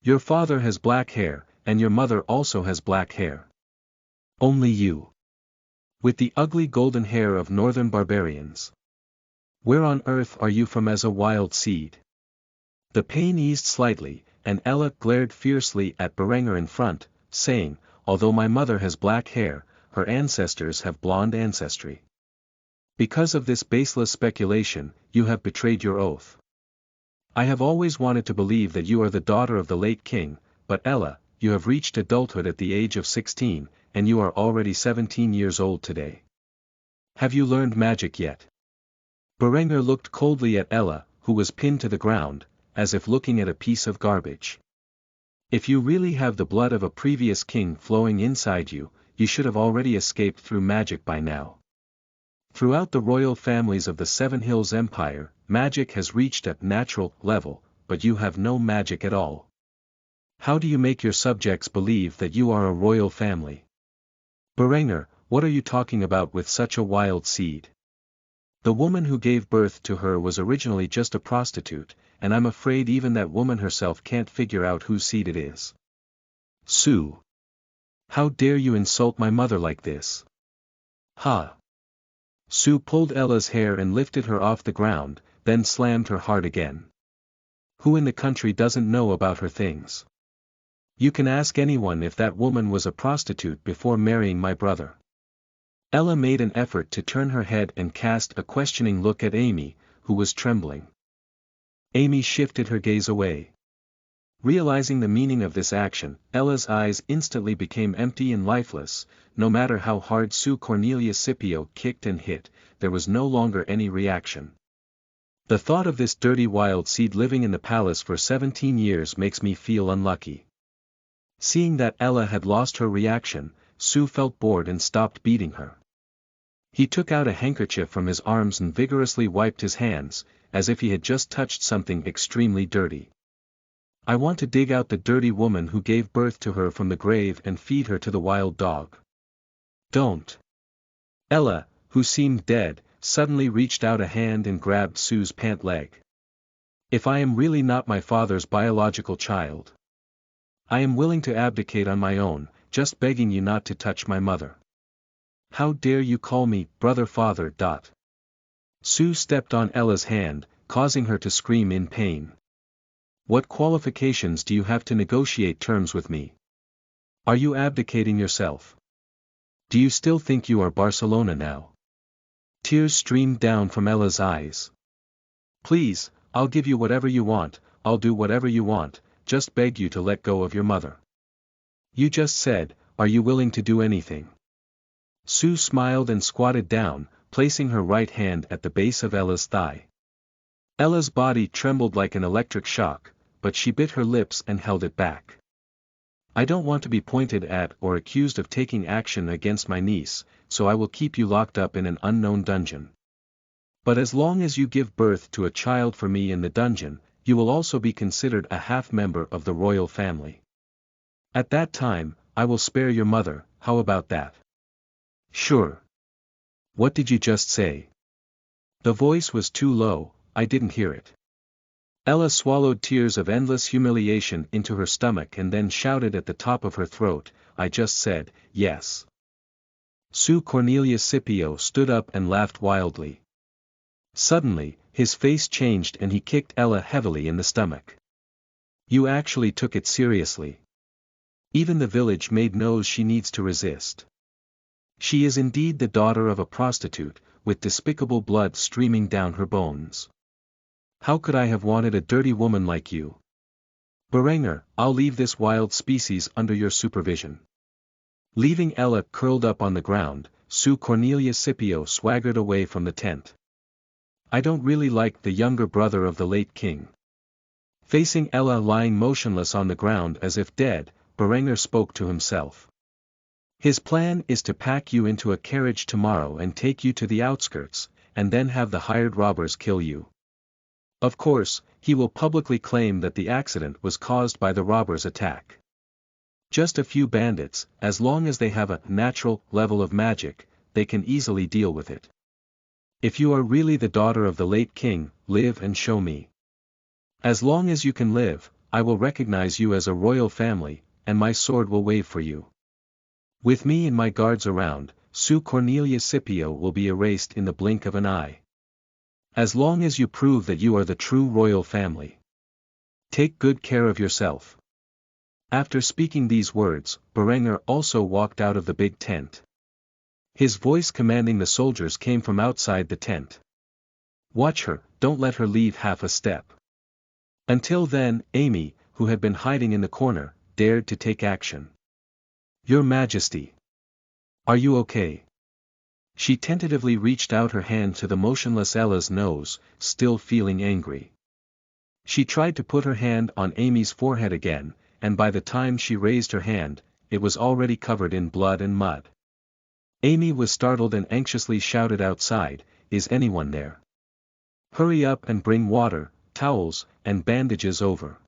Speaker 1: Your father has black hair, and your mother also has black hair. Only you. With the ugly golden hair of northern barbarians. Where on earth are you from as a wild seed? The pain eased slightly, and Ella glared fiercely at Berengar in front, saying, although my mother has black hair, her ancestors have blonde ancestry. Because of this baseless speculation, you have betrayed your oath. I have always wanted to believe that you are the daughter of the late king, but Ella, you have reached adulthood at the age of 16, and you are already 17 years old today. Have you learned magic yet? Berengar looked coldly at Ella, who was pinned to the ground, as if looking at a piece of garbage. If you really have the blood of a previous king flowing inside you, you should have already escaped through magic by now. Throughout the royal families of the Seven Hills Empire, magic has reached a natural level, but you have no magic at all. How do you make your subjects believe that you are a royal family? Berengar, what are you talking about with such a wild seed? The woman who gave birth to her was originally just a prostitute, and I'm afraid even that woman herself can't figure out whose seed it is. Sue. How dare you insult my mother like this? Ha! Sue pulled Ella's hair and lifted her off the ground, then slammed her hard again. Who in the country doesn't know about her things? You can ask anyone if that woman was a prostitute before marrying my brother. Ella made an effort to turn her head and cast a questioning look at Amy, who was trembling. Amy shifted her gaze away. Realizing the meaning of this action, Ella's eyes instantly became empty and lifeless. No matter how hard Sue Cornelia Scipio kicked and hit, there was no longer any reaction. The thought of this dirty wild seed living in the palace for 17 years makes me feel unlucky. Seeing that Ella had lost her reaction, Sue felt bored and stopped beating her. He took out a handkerchief from his arms and vigorously wiped his hands, as if he had just touched something extremely dirty. I want to dig out the dirty woman who gave birth to her from the grave and feed her to the wild dog. Don't. Ella, who seemed dead, suddenly reached out a hand and grabbed Sue's pant leg. If I am really not my father's biological child, I am willing to abdicate on my own, just begging you not to touch my mother. How dare you call me, brother father. Sue stepped on Ella's hand, causing her to scream in pain. What qualifications do you have to negotiate terms with me? Are you abdicating yourself? Do you still think you are Barcelona now? Tears streamed down from Ella's eyes. Please, I'll give you whatever you want, I'll do whatever you want, just beg you to let go of your mother. You just said, are you willing to do anything? Sue smiled and squatted down, placing her right hand at the base of Ella's thigh. Ella's body trembled like an electric shock, but she bit her lips and held it back. I don't want to be pointed at or accused of taking action against my niece, so I will keep you locked up in an unknown dungeon. But as long as you give birth to a child for me in the dungeon, you will also be considered a half-member of the royal family. At that time, I will spare your mother, how about that? Sure. What did you just say? The voice was too low, I didn't hear it. Ella swallowed tears of endless humiliation into her stomach and then shouted at the top of her throat, I just said, yes. Sue Cornelia Scipio stood up and laughed wildly. Suddenly, his face changed and he kicked Ella heavily in the stomach. You actually took it seriously. Even the village maid knows she needs to resist. She is indeed the daughter of a prostitute, with despicable blood streaming down her bones. How could I have wanted a dirty woman like you? Berenger, I'll leave this wild species under your supervision. Leaving Ella curled up on the ground, Sue Cornelia Scipio swaggered away from the tent. I don't really like the younger brother of the late king. Facing Ella lying motionless on the ground as if dead, Berenger spoke to himself. His plan is to pack you into a carriage tomorrow and take you to the outskirts, and then have the hired robbers kill you. Of course, he will publicly claim that the accident was caused by the robbers' attack. Just a few bandits, as long as they have a natural level of magic, they can easily deal with it. If you are really the daughter of the late king, live and show me. As long as you can live, I will recognize you as a royal family, and my sword will wave for you. With me and my guards around, Sue Cornelia Scipio will be erased in the blink of an eye. As long as you prove that you are the true royal family. Take good care of yourself. After speaking these words, Berenger also walked out of the big tent. His voice commanding the soldiers came from outside the tent. Watch her, don't let her leave half a step. Until then, Amy, who had been hiding in the corner, dared to take action. Your Majesty. Are you okay? She tentatively reached out her hand to the motionless Ella's nose, still feeling angry. She tried to put her hand on Amy's forehead again, and by the time she raised her hand, it was already covered in blood and mud. Amy was startled and anxiously shouted outside, Is anyone there? Hurry up and bring water, towels, and bandages over.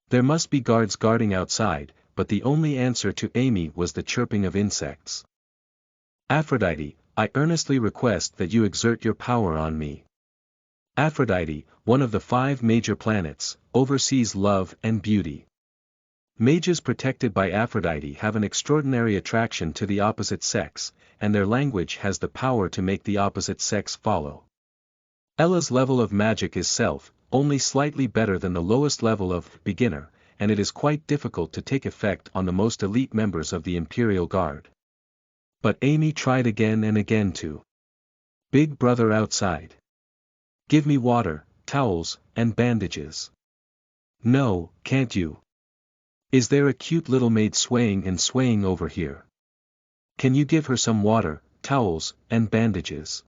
Speaker 1: There must be guards guarding outside, but the only answer to Amy was the chirping of insects. Aphrodite, I earnestly request that you exert your power on me. Aphrodite, one of the 5 major planets, oversees love and beauty. Mages protected by Aphrodite have an extraordinary attraction to the opposite sex, and their language has the power to make the opposite sex follow. Ella's level of magic is self, only slightly better than the lowest level of beginner, and it is quite difficult to take effect on the most elite members of the Imperial Guard. But Amy tried again and again to. Big brother outside. Give me water, towels, and bandages. No, can't you? Is there a cute little maid swaying and swaying over here? Can you give her some water, towels, and bandages?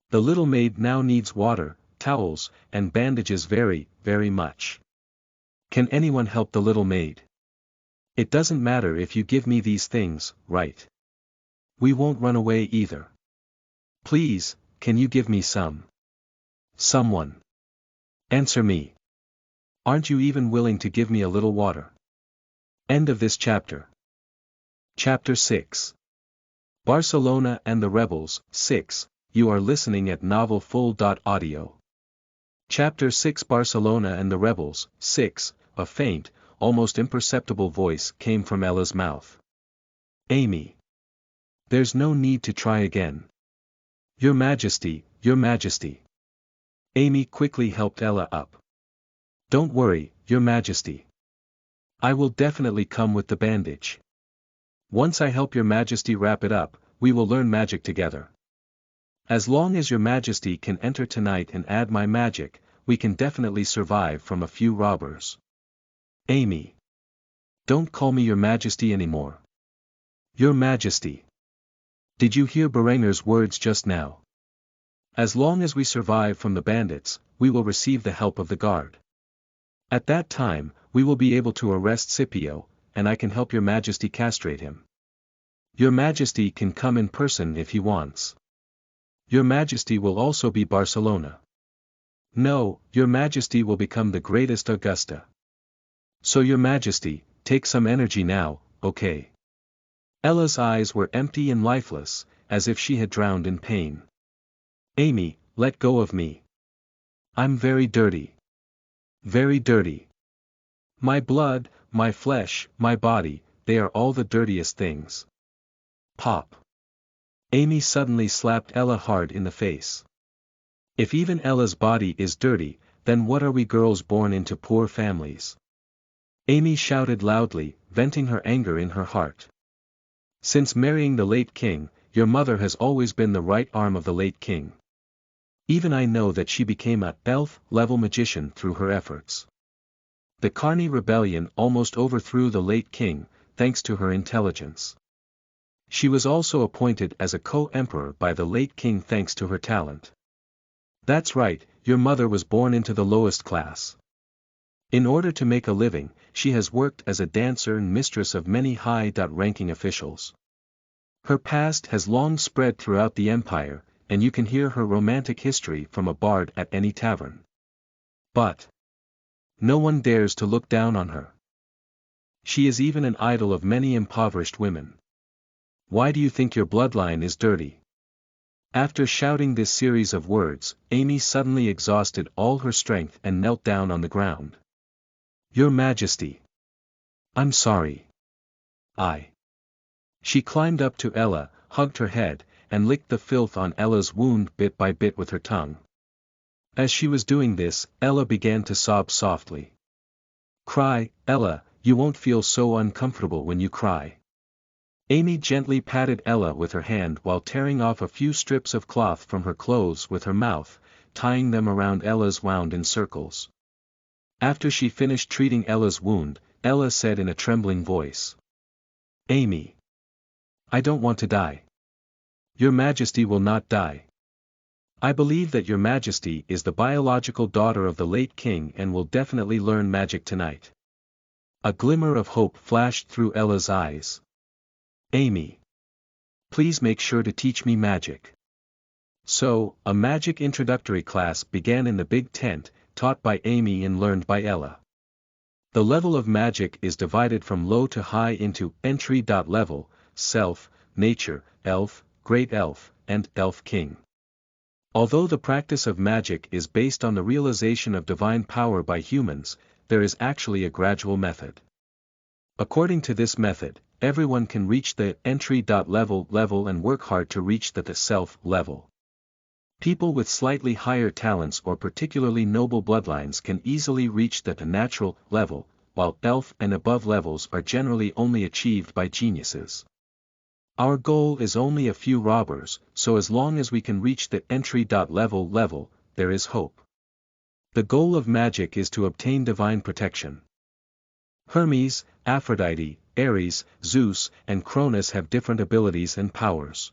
Speaker 1: The little maid now needs water, towels, and bandages very, very much. Can anyone help the little maid? It doesn't matter if you give me these things, right? We won't run away either. Please, can you give me some? Someone. Answer me. Aren't you even willing to give me a little water? End of this chapter. Chapter 6. Barcelona and the Rebels, 6. You are listening at novelfull.audio. Chapter 6. Barcelona and the Rebels, 6. A faint, almost imperceptible voice came from Ella's mouth. Amy. There's no need to try again. Your Majesty, Your Majesty. Amy quickly helped Ella up. Don't worry, Your Majesty. I will definitely come with the bandage. Once I help Your Majesty wrap it up, we will learn magic together. As long as Your Majesty can enter tonight and add my magic, we can definitely survive from a few robbers. Amy. Don't call me Your Majesty anymore. Your Majesty. Did you hear Berenger's words just now? As long as we survive from the bandits, we will receive the help of the guard. At that time, we will be able to arrest Scipio, and I can help Your Majesty castrate him. Your Majesty can come in person if he wants. Your Majesty will also be Barcelona. No, Your Majesty will become the greatest Augusta. So Your Majesty, take some energy now, okay? Ella's eyes were empty and lifeless, as if she had drowned in pain. Amy, let go of me. I'm very dirty. Very dirty. My blood, my flesh, my body, they are all the dirtiest things. Pop. Amy suddenly slapped Ella hard in the face. If even Ella's body is dirty, then what are we girls born into poor families? Amy shouted loudly, venting her anger in her heart. Since marrying the late king, your mother has always been the right arm of the late king. Even I know that she became a elf-level magician through her efforts. The Carney rebellion almost overthrew the late king, thanks to her intelligence. She was also appointed as a co-emperor by the late king thanks to her talent. That's right, your mother was born into the lowest class. In order to make a living, she has worked as a dancer and mistress of many high-ranking officials. Her past has long spread throughout the empire, and you can hear her romantic history from a bard at any tavern. But no one dares to look down on her. She is even an idol of many impoverished women. Why do you think your bloodline is dirty? After shouting this series of words, Amy suddenly exhausted all her strength and knelt down on the ground. Your Majesty. I'm sorry. She climbed up to Ella, hugged her head, and licked the filth on Ella's wound bit by bit with her tongue. As she was doing this, Ella began to sob softly. Cry, Ella, you won't feel so uncomfortable when you cry. Amy gently patted Ella with her hand while tearing off a few strips of cloth from her clothes with her mouth, tying them around Ella's wound in circles. After she finished treating Ella's wound, Ella said in a trembling voice. Amy. I don't want to die. Your Majesty will not die. I believe that Your Majesty is the biological daughter of the late king and will definitely learn magic tonight. A glimmer of hope flashed through Ella's eyes. Amy. Please make sure to teach me magic. So, a magic introductory class began in the big tent, taught by Amy and learned by Ella. The level of magic is divided from low to high into entry level, self, nature, elf, great elf, and elf king. Although the practice of magic is based on the realization of divine power by humans, there is actually a gradual method. According to this method, everyone can reach the entry level and work hard to reach the self level. People with slightly higher talents or particularly noble bloodlines can easily reach the natural level, while elf and above levels are generally only achieved by geniuses. Our goal is only a few robbers, so as long as we can reach the entry level, there is hope. The goal of magic is to obtain divine protection. Hermes, Aphrodite, Ares, Zeus, and Cronus have different abilities and powers.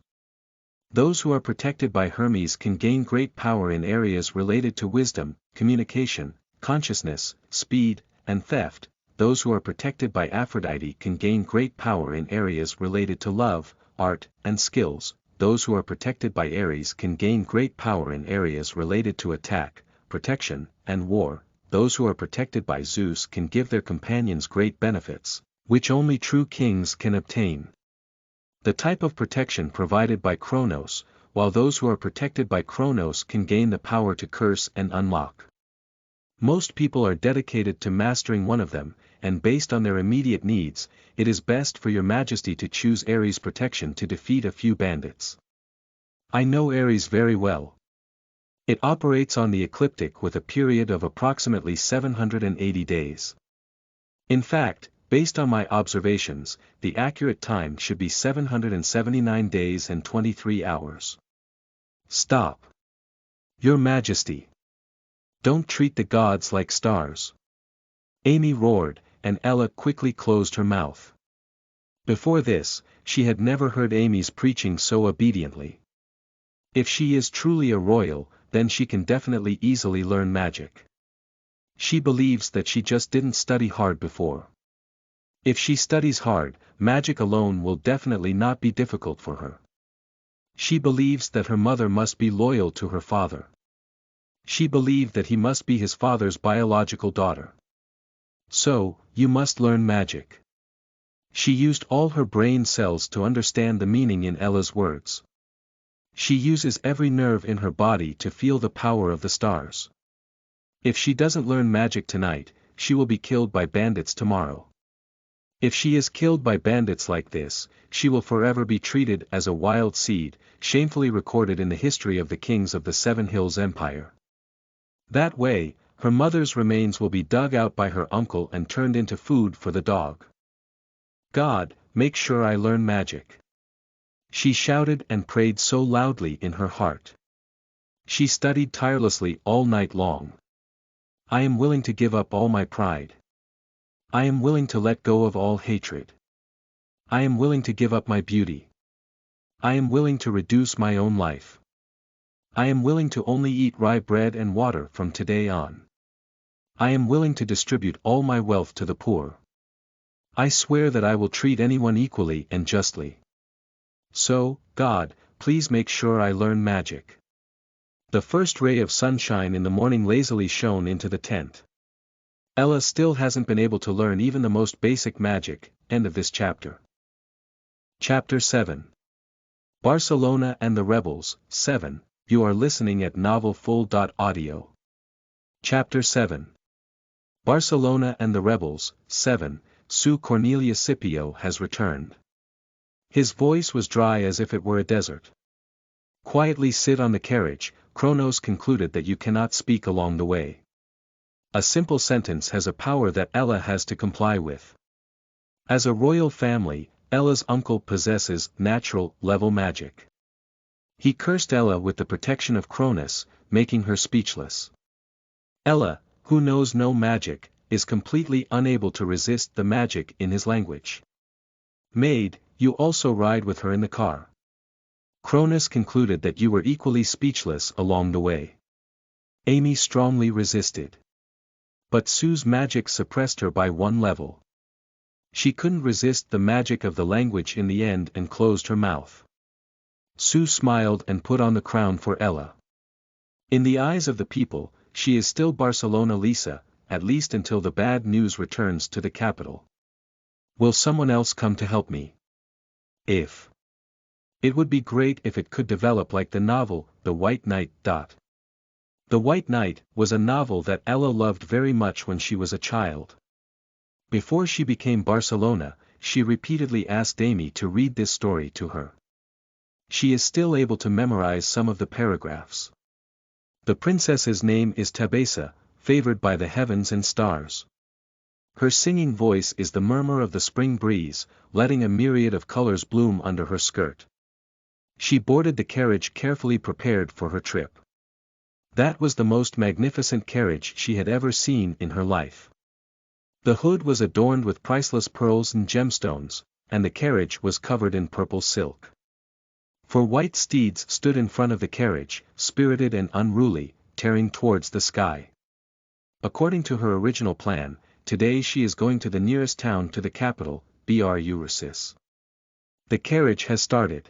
Speaker 1: Those who are protected by Hermes can gain great power in areas related to wisdom, communication, consciousness, speed, and theft. Those who are protected by Aphrodite can gain great power in areas related to love, art, and skills. Those who are protected by Ares can gain great power in areas related to attack, protection, and war. Those who are protected by Zeus can give their companions great benefits, which only true kings can obtain. The type of protection provided by Kronos, while those who are protected by Kronos can gain the power to curse and unlock. Most people are dedicated to mastering one of them, and based on their immediate needs, it is best for your majesty to choose Ares' protection to defeat a few bandits. I know Ares very well. It operates on the ecliptic with a period of approximately 780 days. In fact, based on my observations, the accurate time should be 779 days and 23 hours. Stop. Your Majesty. Don't treat the gods like stars. Amy roared, and Ella quickly closed her mouth. Before this, she had never heard Amy's preaching so obediently. If she is truly a royal, then she can definitely easily learn magic. She believes that she just didn't study hard before. If she studies hard, magic alone will definitely not be difficult for her. She believes that her mother must be loyal to her father. She believed that he must be his father's biological daughter. So, you must learn magic. She used all her brain cells to understand the meaning in Ella's words. She uses every nerve in her body to feel the power of the stars. If she doesn't learn magic tonight, she will be killed by bandits tomorrow. If she is killed by bandits like this, she will forever be treated as a wild seed, shamefully recorded in the history of the kings of the Seven Hills Empire. That way, her mother's remains will be dug out by her uncle and turned into food for the dog. God, make sure I learn magic. She shouted and prayed so loudly in her heart. She studied tirelessly all night long. I am willing to give up all my pride. I am willing to let go of all hatred. I am willing to give up my beauty. I am willing to reduce my own life. I am willing to only eat rye bread and water from today on. I am willing to distribute all my wealth to the poor. I swear that I will treat anyone equally and justly. So, God, please make sure I learn magic. The first ray of sunshine in the morning lazily shone into the tent. Ella still hasn't been able to learn even the most basic magic. End of this chapter. Chapter 7. Barcelona and the Rebels, 7. You are listening at novelfull.audio. Chapter 7. Barcelona and the Rebels, 7. Sue Cornelia Scipio has returned. His voice was dry as if it were a desert. Quietly sit on the carriage, Kronos concluded that you cannot speak along the way. A simple sentence has a power that Ella has to comply with. As a royal family, Ella's uncle possesses natural level magic. He cursed Ella with the protection of Cronus, making her speechless. Ella, who knows no magic, is completely unable to resist the magic in his language. Maid, you also ride with her in the car. Cronus concluded that you were equally speechless along the way. Amy strongly resisted. But Sue's magic suppressed her by one level. She couldn't resist the magic of the language in the end and closed her mouth. Sue smiled and put on the crown for Ella. In the eyes of the people, she is still Barcelona Lisa, at least until the bad news returns to the capital. Will someone else come to help me? If. It would be great if it could develop like the novel, The White Knight. The White Knight was a novel that Ella loved very much when she was a child. Before she became Barcelona, she repeatedly asked Amy to read this story to her. She is still able to memorize some of the paragraphs. The princess's name is Tabesa, favored by the heavens and stars. Her singing voice is the murmur of the spring breeze, letting a myriad of colors bloom under her skirt. She boarded the carriage carefully prepared for her trip. That was the most magnificent carriage she had ever seen in her life. The hood was adorned with priceless pearls and gemstones, and the carriage was covered in purple silk. 4 white steeds stood in front of the carriage, spirited and unruly, tearing towards the sky. According to her original plan, today she is going to the nearest town to the capital, Brusis. The carriage has started.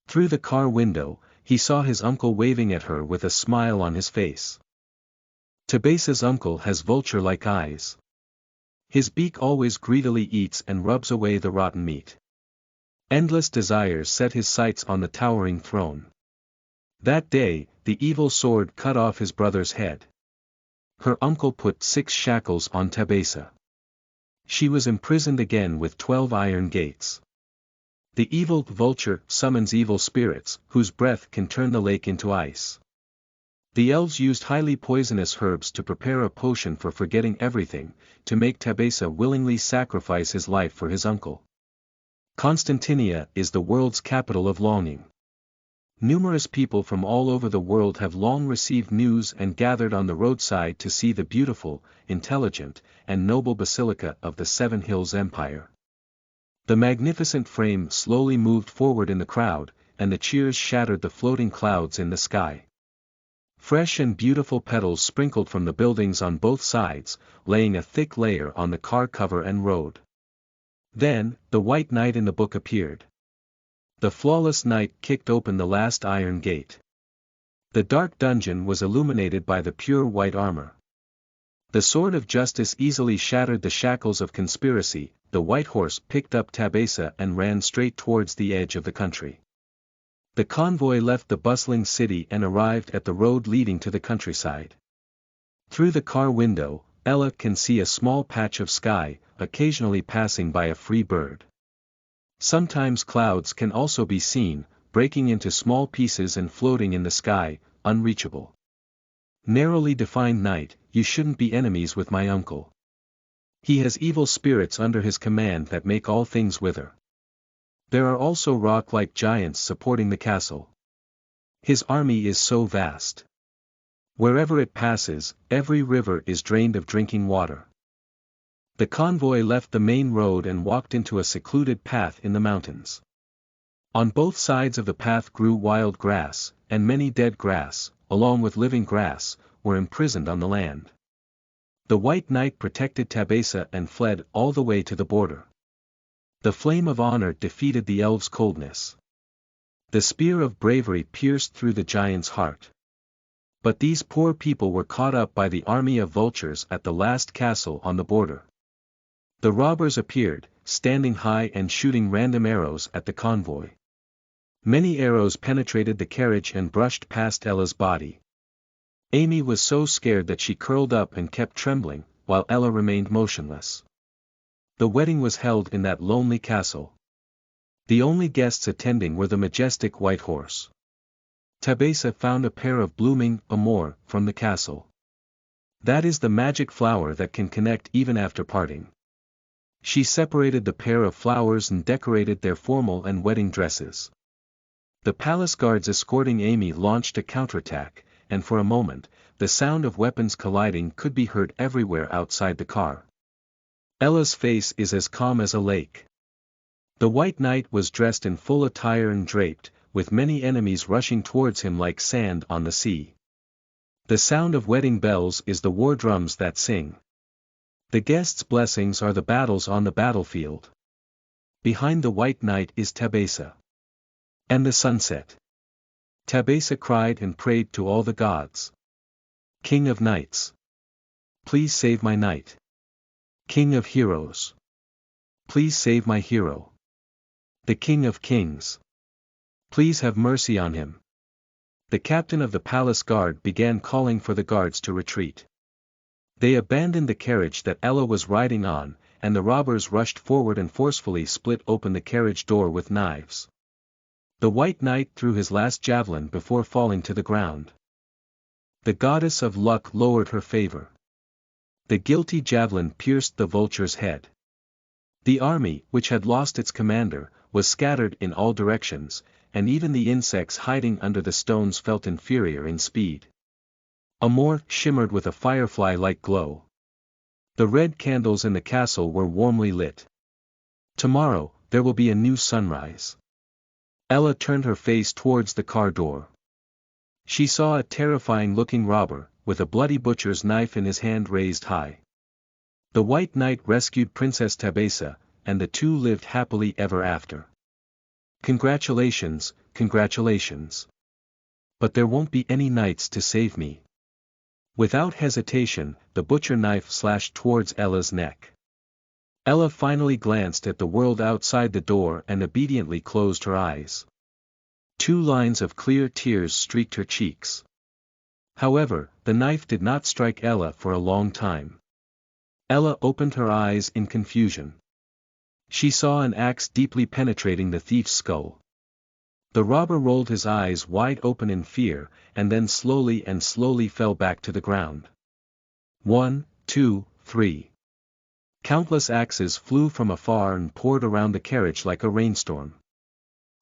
Speaker 1: Through the car window, he saw his uncle waving at her with a smile on his face. Tabasa's uncle has vulture-like eyes. His beak always greedily eats and rubs away the rotten meat. Endless desires set his sights on the towering throne. That day, the evil sword cut off his brother's head. Her uncle put 6 shackles on Tabasa. She was imprisoned again with 12 iron gates. The evil vulture summons evil spirits, whose breath can turn the lake into ice. The elves used highly poisonous herbs to prepare a potion for forgetting everything, to make Tabasa willingly sacrifice his life for his uncle. Constantinia is the world's capital of longing. Numerous people from all over the world have long received news and gathered on the roadside to see the beautiful, intelligent, and noble basilica of the Seven Hills Empire. The magnificent frame slowly moved forward in the crowd, and the cheers shattered the floating clouds in the sky. Fresh and beautiful petals sprinkled from the buildings on both sides, laying a thick layer on the car cover and road. Then, the white knight in the book appeared. The flawless knight kicked open the last iron gate. The dark dungeon was illuminated by the pure white armor. The sword of justice easily shattered the shackles of conspiracy. The white horse picked up Tabasa and ran straight towards the edge of the country. The convoy left the bustling city and arrived at the road leading to the countryside. Through the car window, Ella can see a small patch of sky, occasionally passing by a free bird. Sometimes clouds can also be seen, breaking into small pieces and floating in the sky, unreachable. Narrowly defined night, you shouldn't be enemies with my uncle. He has evil spirits under his command that make all things wither. There are also rock-like giants supporting the castle. His army is so vast. Wherever it passes, every river is drained of drinking water. The convoy left the main road and walked into a secluded path in the mountains. On both sides of the path grew wild grass, and many dead grass, along with living grass, were imprisoned on the land. The white knight protected Tabasa and fled all the way to the border. The flame of honor defeated the elves' coldness. The spear of bravery pierced through the giant's heart. But these poor people were caught up by the army of vultures at the last castle on the border. The robbers appeared, standing high and shooting random arrows at the convoy. Many arrows penetrated the carriage and brushed past Ella's body. Amy was so scared that she curled up and kept trembling, while Ella remained motionless. The wedding was held in that lonely castle. The only guests attending were the majestic white horse. Tabasa found a pair of blooming amor from the castle. That is the magic flower that can connect even after parting. She separated the pair of flowers and decorated their formal and wedding dresses. The palace guards escorting Amy launched a counterattack, and for a moment, the sound of weapons colliding could be heard everywhere outside the car. Ella's face is as calm as a lake. The white knight was dressed in full attire and draped, with many enemies rushing towards him like sand on the sea. The sound of wedding bells is the war drums that sing. The guests' blessings are the battles on the battlefield. Behind the white knight is Tabasa. And the sunset. Tabasa cried and prayed to all the gods. King of knights. Please save my knight. King of heroes. Please save my hero. The King of kings. Please have mercy on him. The captain of the palace guard began calling for the guards to retreat. They abandoned the carriage that Ella was riding on, and the robbers rushed forward and forcefully split open the carriage door with knives. The white knight threw his last javelin before falling to the ground. The goddess of luck lowered her favor. The guilty javelin pierced the vulture's head. The army, which had lost its commander, was scattered in all directions, and even the insects hiding under the stones felt inferior in speed. A more shimmered with a firefly-like glow. The red candles in the castle were warmly lit. Tomorrow, there will be a new sunrise. Ella turned her face towards the car door. She saw a terrifying-looking robber, with a bloody butcher's knife in his hand raised high. The White Knight rescued Princess Tabesa, and the two lived happily ever after. Congratulations, congratulations. But there won't be any knights to save me. Without hesitation, the butcher knife slashed towards Ella's neck. Ella finally glanced at the world outside the door and obediently closed her eyes. 2 lines of clear tears streaked her cheeks. However, the knife did not strike Ella for a long time. Ella opened her eyes in confusion. She saw an axe deeply penetrating the thief's skull. The robber rolled his eyes wide open in fear, and then slowly fell back to the ground. 1, 2, 3. Countless axes flew from afar and poured around the carriage like a rainstorm.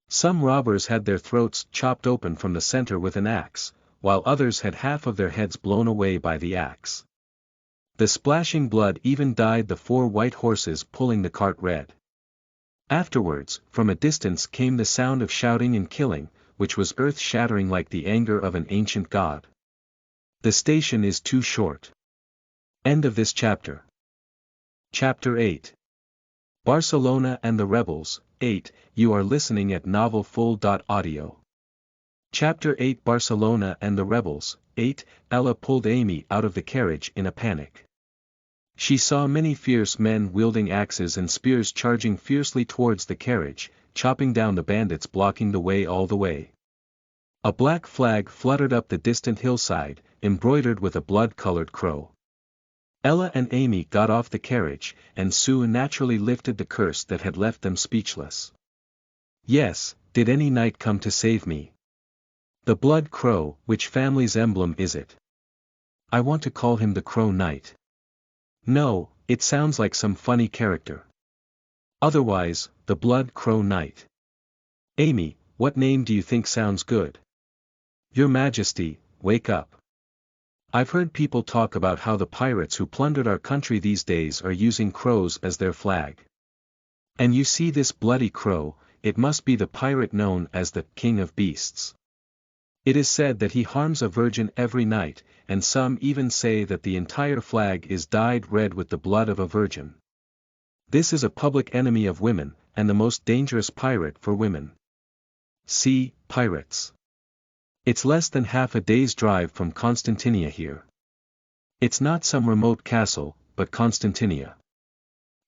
Speaker 1: Some robbers had their throats chopped open from the center with an axe, while others had half of their heads blown away by the axe. The splashing blood even dyed the 4 white horses pulling the cart red. Afterwards, from a distance came the sound of shouting and killing, which was earth-shattering like the anger of an ancient god. The station is too short. End of this chapter. Chapter 8. Barcelona and the Rebels. 8. You are listening at novelfull.audio. Chapter 8. Barcelona and the Rebels. 8. Ella pulled Amy out of the carriage in a panic. She saw many fierce men wielding axes and spears charging fiercely towards the carriage, chopping down the bandits blocking the way all the way. A black flag fluttered up the distant hillside, embroidered with a blood-colored crow. Ella and Amy got off the carriage, and Sue naturally lifted the curse that had left them speechless. Yes, did any knight come to save me? The blood crow, which family's emblem is it? I want to call him the Crow Knight. No, it sounds like some funny character. Otherwise, the Blood Crow Knight. Amy, what name do you think sounds good? Your Majesty, wake up. I've heard people talk about how the pirates who plundered our country these days are using crows as their flag. And you see this bloody crow, it must be the pirate known as the King of Beasts. It is said that he harms a virgin every night, and some even say that the entire flag is dyed red with the blood of a virgin. This is a public enemy of women, and the most dangerous pirate for women. See, pirates. It's less than half a day's drive from Constantinia here. It's not some remote castle, but Constantinia.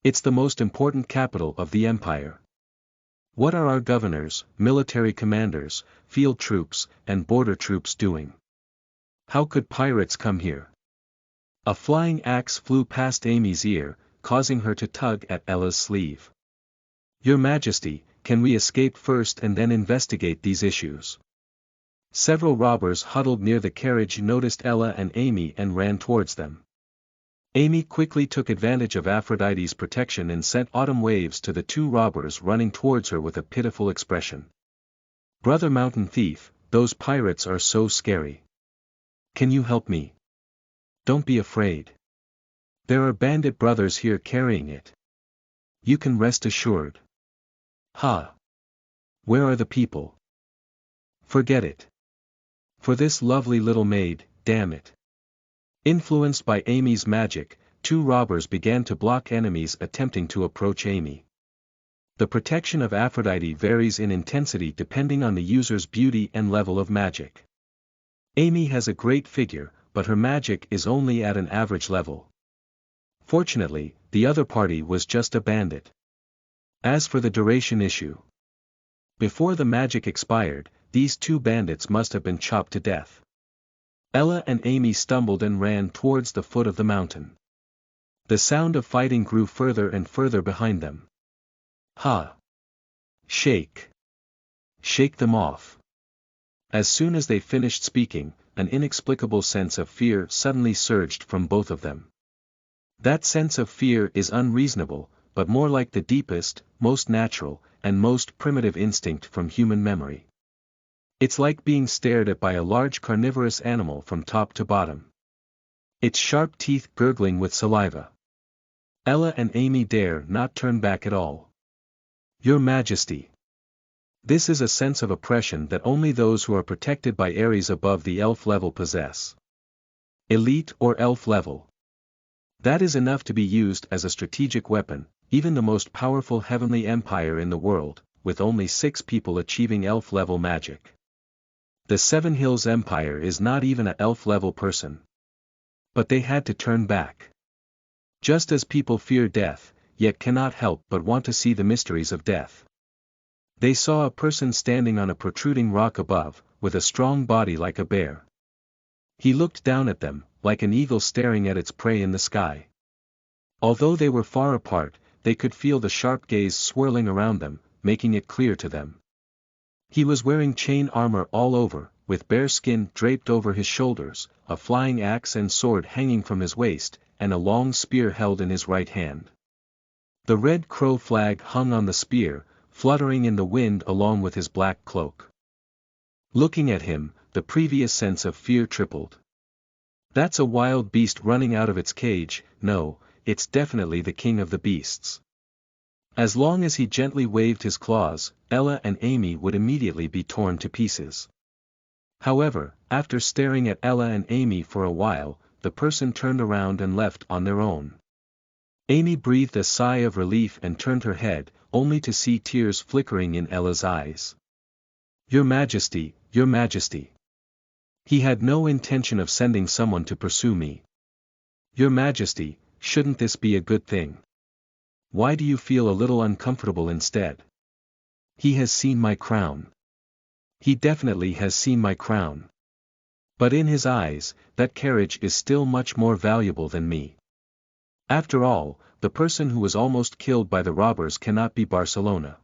Speaker 1: It's the most important capital of the empire. What are our governors, military commanders, field troops, and border troops doing? How could pirates come here? A flying axe flew past Amy's ear, causing her to tug at Ella's sleeve. Your Majesty, can we escape first and then investigate these issues? Several robbers huddled near the carriage noticed Ella and Amy and ran towards them. Amy quickly took advantage of Aphrodite's protection and sent autumn waves to the 2 robbers running towards her with a pitiful expression. Brother Mountain Thief, those pirates are so scary. Can you help me? Don't be afraid. There are bandit brothers here carrying it. You can rest assured. Ha! Where are the people? Forget it. For this lovely little maid, damn it. Influenced by Amy's magic, 2 robbers began to block enemies attempting to approach Amy. The protection of Aphrodite varies in intensity depending on the user's beauty and level of magic. Amy has a great figure, but her magic is only at an average level. Fortunately, the other party was just a bandit. As for the duration issue, before the magic expired, these 2 bandits must have been chopped to death. Ella and Amy stumbled and ran towards the foot of the mountain. The sound of fighting grew further and further behind them. Ha! Shake! Shake them off! As soon as they finished speaking, an inexplicable sense of fear suddenly surged from both of them. That sense of fear is unreasonable, but more like the deepest, most natural, and most primitive instinct from human memory. It's like being stared at by a large carnivorous animal from top to bottom. Its sharp teeth gurgling with saliva. Ella and Amy dare not turn back at all. Your Majesty. This is a sense of oppression that only those who are protected by Ares above the elf level possess. Elite or elf level. That is enough to be used as a strategic weapon, even the most powerful heavenly empire in the world, with only 6 people achieving elf level magic. The Seven Hills Empire is not even an elf level person. But they had to turn back. Just as people fear death, yet cannot help but want to see the mysteries of death. They saw a person standing on a protruding rock above, with a strong body like a bear. He looked down at them, like an eagle staring at its prey in the sky. Although they were far apart, they could feel the sharp gaze swirling around them, making it clear to them. He was wearing chain armor all over, with bare skin draped over his shoulders, a flying axe and sword hanging from his waist, and a long spear held in his right hand. The red crow flag hung on the spear, fluttering in the wind along with his black cloak. Looking at him, the previous sense of fear tripled. That's a wild beast running out of its cage. No, it's definitely the king of the beasts. As long as he gently waved his claws, Ella and Amy would immediately be torn to pieces. However, after staring at Ella and Amy for a while, the person turned around and left on their own. Amy breathed a sigh of relief and turned her head, only to see tears flickering in Ella's eyes. Your Majesty, Your Majesty. He had no intention of sending someone to pursue me. Your Majesty, shouldn't this be a good thing? Why do you feel a little uncomfortable instead? He has seen my crown. He definitely has seen my crown. But in his eyes, that carriage is still much more valuable than me. After all, the person who was almost killed by the robbers cannot be Barcelona.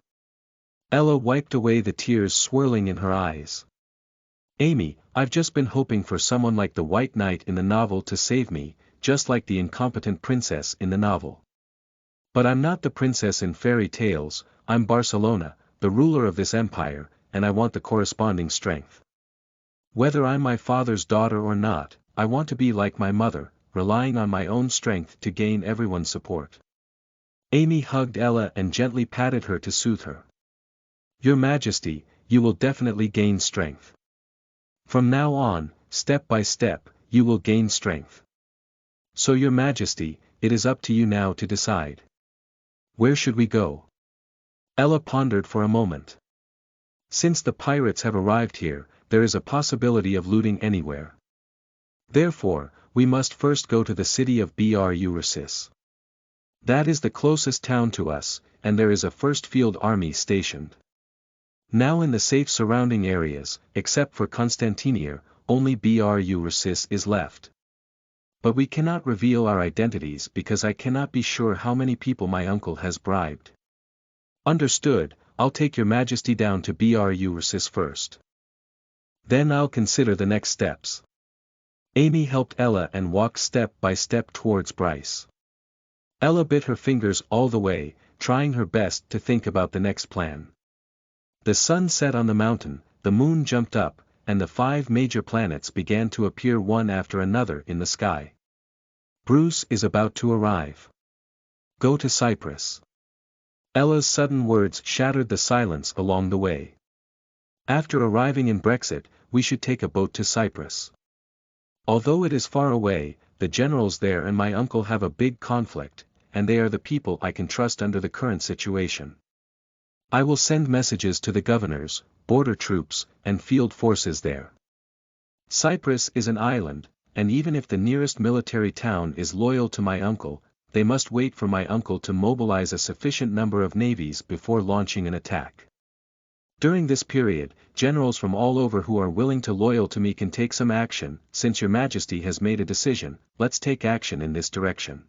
Speaker 1: Ella wiped away the tears swirling in her eyes. Amy, I've just been hoping for someone like the White Knight in the novel to save me, just like the incompetent princess in the novel. But I'm not the princess in fairy tales, I'm Barcelona, the ruler of this empire, and I want the corresponding strength. Whether I'm my father's daughter or not, I want to be like my mother, relying on my own strength to gain everyone's support. Amy hugged Ella and gently patted her to soothe her. Your Majesty, you will definitely gain strength. From now on, step by step, you will gain strength. So Your Majesty, it is up to you now to decide. Where should we go? Ella pondered for a moment. Since the pirates have arrived here, there is a possibility of looting anywhere. Therefore, we must first go to the city of Brusis. That is the closest town to us, and there is a first field army stationed. Now in the safe surrounding areas, except for Constantinier, only Brusis is left. But we cannot reveal our identities because I cannot be sure how many people my uncle has bribed. Understood, I'll take Your Majesty down to Brusis first. Then I'll consider the next steps. Amy helped Ella and walked step by step towards Bryce. Ella bit her fingers all the way, trying her best to think about the next plan. The sun set on the mountain, the moon jumped up, and the 5 major planets began to appear one after another in the sky. Bruce is about to arrive. Go to Cyprus. Ella's sudden words shattered the silence along the way. After arriving in Brexit, we should take a boat to Cyprus. Although it is far away, the generals there and my uncle have a big conflict, and they are the people I can trust under the current situation. I will send messages to the governors, border troops, and field forces there. Cyprus is an island, and even if the nearest military town is loyal to my uncle, they must wait for my uncle to mobilize a sufficient number of navies before launching an attack. During this period, generals from all over who are willing to loyal to me can take some action. Since Your Majesty has made a decision, let's take action in this direction.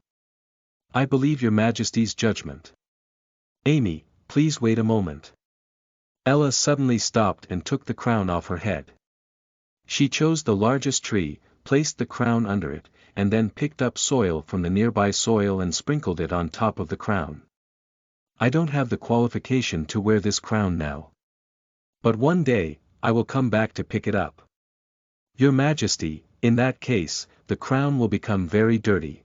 Speaker 1: I believe Your Majesty's judgment. Amy, please wait a moment. Ella suddenly stopped and took the crown off her head. She chose the largest tree, placed the crown under it, and then picked up soil from the nearby soil and sprinkled it on top of the crown. I don't have the qualification to wear this crown now. But one day, I will come back to pick it up. Your Majesty, in that case, the crown will become very dirty.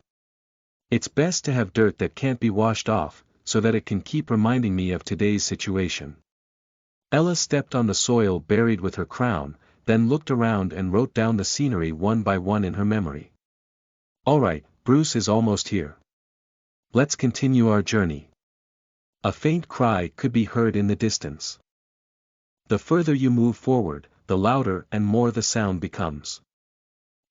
Speaker 1: It's best to have dirt that can't be washed off, so that it can keep reminding me of today's situation. Ella stepped on the soil buried with her crown, then looked around and wrote down the scenery one by one in her memory. Alright, Bruce is almost here. Let's continue our journey. A faint cry could be heard in the distance. The further you move forward, the louder and more the sound becomes.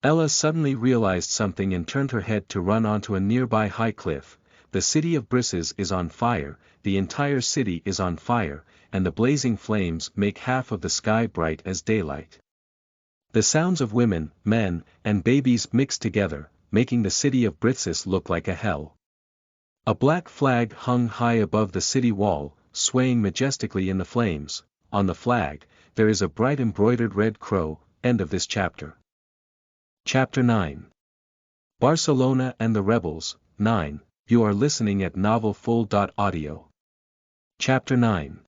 Speaker 1: Ella suddenly realized something and turned her head to run onto a nearby high cliff. The city of Brises is on fire, the entire city is on fire, and the blazing flames make half of the sky bright as daylight. The sounds of women, men, and babies mix together, making the city of Brises look like a hell. A black flag hung high above the city wall, swaying majestically in the flames. On the flag, there is a bright embroidered red crow. End of this chapter. Chapter 9. Barcelona and the Rebels. 9. You are listening at novelfull.audio. Chapter 9.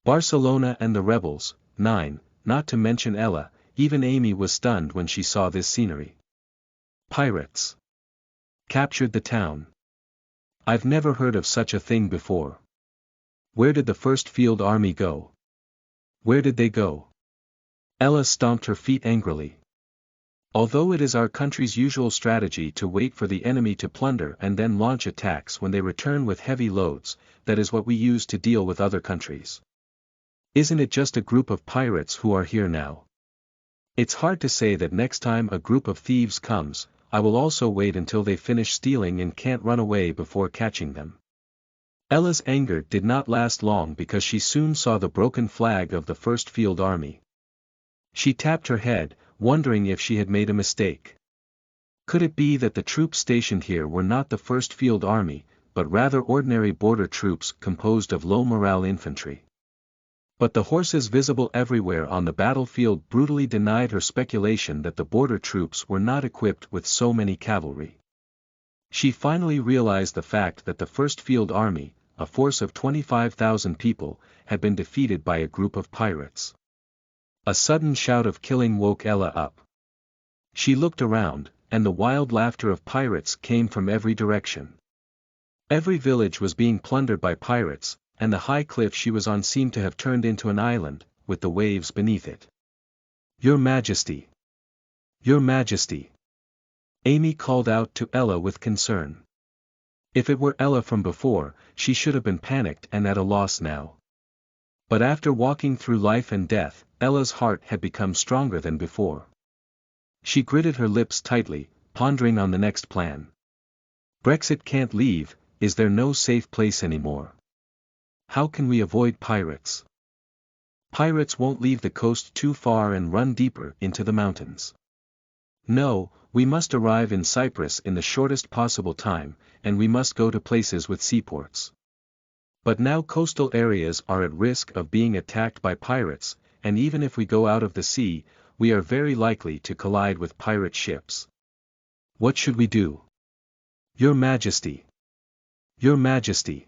Speaker 1: Barcelona and the Rebels. 9. Not to mention Ella, even Amy was stunned when she saw this scenery. Pirates captured the town. I've never heard of such a thing before. Where did the First Field Army go? Where did they go? Ella stomped her feet angrily. Although it is our country's usual strategy to wait for the enemy to plunder and then launch attacks when they return with heavy loads, that is what we use to deal with other countries. Isn't it just a group of pirates who are here now? It's hard to say that next time a group of thieves comes, I will also wait until they finish stealing and can't run away before catching them. Ella's anger did not last long because she soon saw the broken flag of the First Field Army. She tapped her head, wondering if she had made a mistake. Could it be that the troops stationed here were not the First Field Army, but rather ordinary border troops composed of low-morale infantry? But the horses visible everywhere on the battlefield brutally denied her speculation that the border troops were not equipped with so many cavalry. She finally realized the fact that the First Field Army, a force of 25,000 people, had been defeated by a group of pirates. A sudden shout of killing woke Ella up. She looked around, and the wild laughter of pirates came from every direction. Every village was being plundered by pirates, and the high cliff she was on seemed to have turned into an island, with the waves beneath it. Your Majesty! Your Majesty! Amy called out to Ella with concern. If it were Ella from before, she should have been panicked and at a loss now. But after walking through life and death, Ella's heart had become stronger than before. She gritted her lips tightly, pondering on the next plan. Brexit can't leave, is there no safe place anymore? How can we avoid pirates? Pirates won't leave the coast too far and run deeper into the mountains. No, we must arrive in Cyprus in the shortest possible time, and we must go to places with seaports. But now coastal areas are at risk of being attacked by pirates, and even if we go out of the sea, we are very likely to collide with pirate ships. What should we do? Your Majesty! Your Majesty!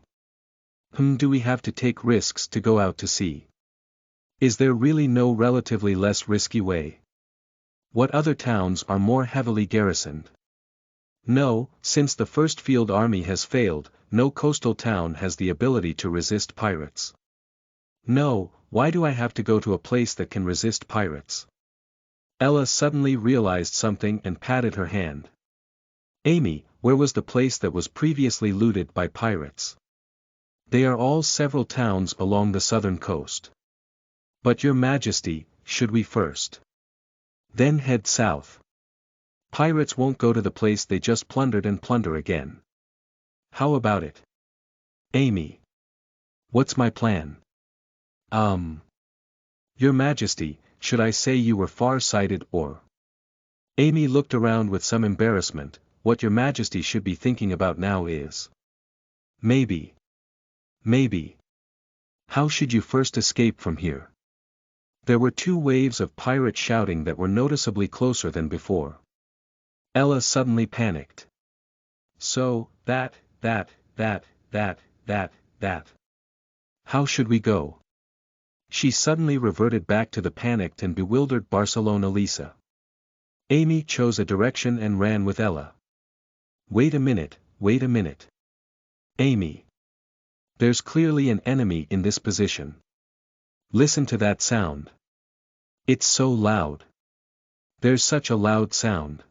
Speaker 1: Do we have to take risks to go out to sea? Is there really no relatively less risky way? What other towns are more heavily garrisoned? No, since the First Field Army has failed, no coastal town has the ability to resist pirates. No, why do I have to go to a place that can resist pirates? Ella suddenly realized something and patted her hand. Amy, where was the place that was previously looted by pirates? They are all several towns along the southern coast. But Your Majesty, should we first then head south? Pirates won't go to the place they just plundered and plunder again. How about it? Amy. What's my plan? Your Majesty, should I say you were far-sighted or? Amy looked around with some embarrassment. What Your Majesty should be thinking about now is maybe. How should you first escape from here? There were two waves of pirate shouting that were noticeably closer than before. Ella suddenly panicked. So, that. How should we go? She suddenly reverted back to the panicked and bewildered Barcelona Lisa. Amy chose a direction and ran with Ella. Wait a minute, wait a minute. Amy. There's clearly an enemy in this position. Listen to that sound. It's so loud. There's such a loud sound.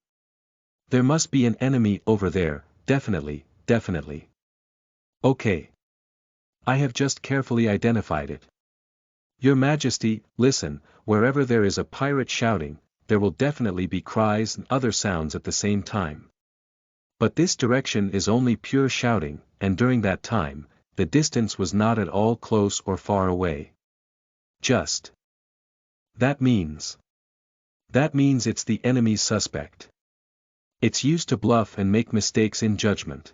Speaker 1: There must be an enemy over there, definitely, definitely. Okay. I have just carefully identified it. Your Majesty, listen, wherever there is a pirate shouting, there will definitely be cries and other sounds at the same time. But this direction is only pure shouting, and during that time, the distance was not at all close or far away. Just. That means it's the enemy's suspect. It's used to bluff and make mistakes in judgment.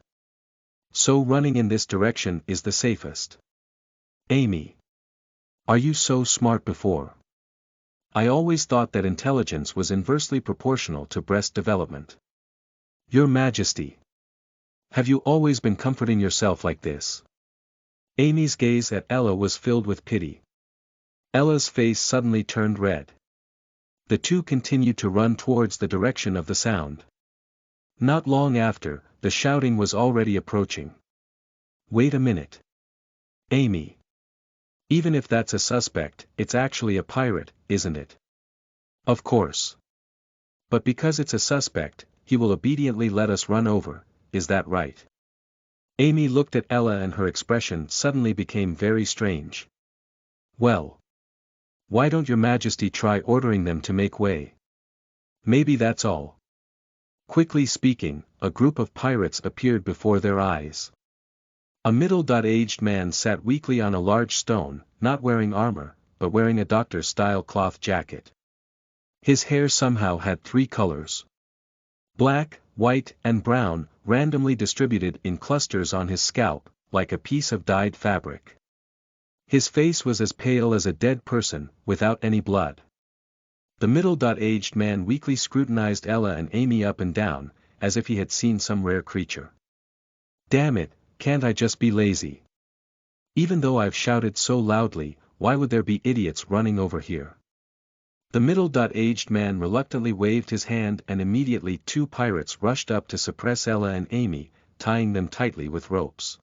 Speaker 1: So running in this direction is the safest. Amy. Are you so smart before? I always thought that intelligence was inversely proportional to breast development. Your Majesty. Have you always been comforting yourself like this? Amy's gaze at Ella was filled with pity. Ella's face suddenly turned red. The two continued to run towards the direction of the sound. Not long after, the shouting was already approaching. Wait a minute. Amy. Even if that's a suspect, it's actually a pirate, isn't it? Of course. But because it's a suspect, he will obediently let us run over, is that right? Amy looked at Ella and her expression suddenly became very strange. Well. Why don't your Majesty try ordering them to make way? Maybe that's all. Quickly speaking, a group of pirates appeared before their eyes. A middle-aged man sat weakly on a large stone, not wearing armor, but wearing a doctor-style cloth jacket. His hair somehow had 3 colors. Black, white, and brown, randomly distributed in clusters on his scalp, like a piece of dyed fabric. His face was as pale as a dead person, without any blood. The middle-aged man weakly scrutinized Ella and Amy up and down, as if he had seen some rare creature. Damn it, can't I just be lazy? Even though I've shouted so loudly, why would there be idiots running over here? The middle-aged man reluctantly waved his hand and immediately 2 pirates rushed up to suppress Ella and Amy, tying them tightly with ropes.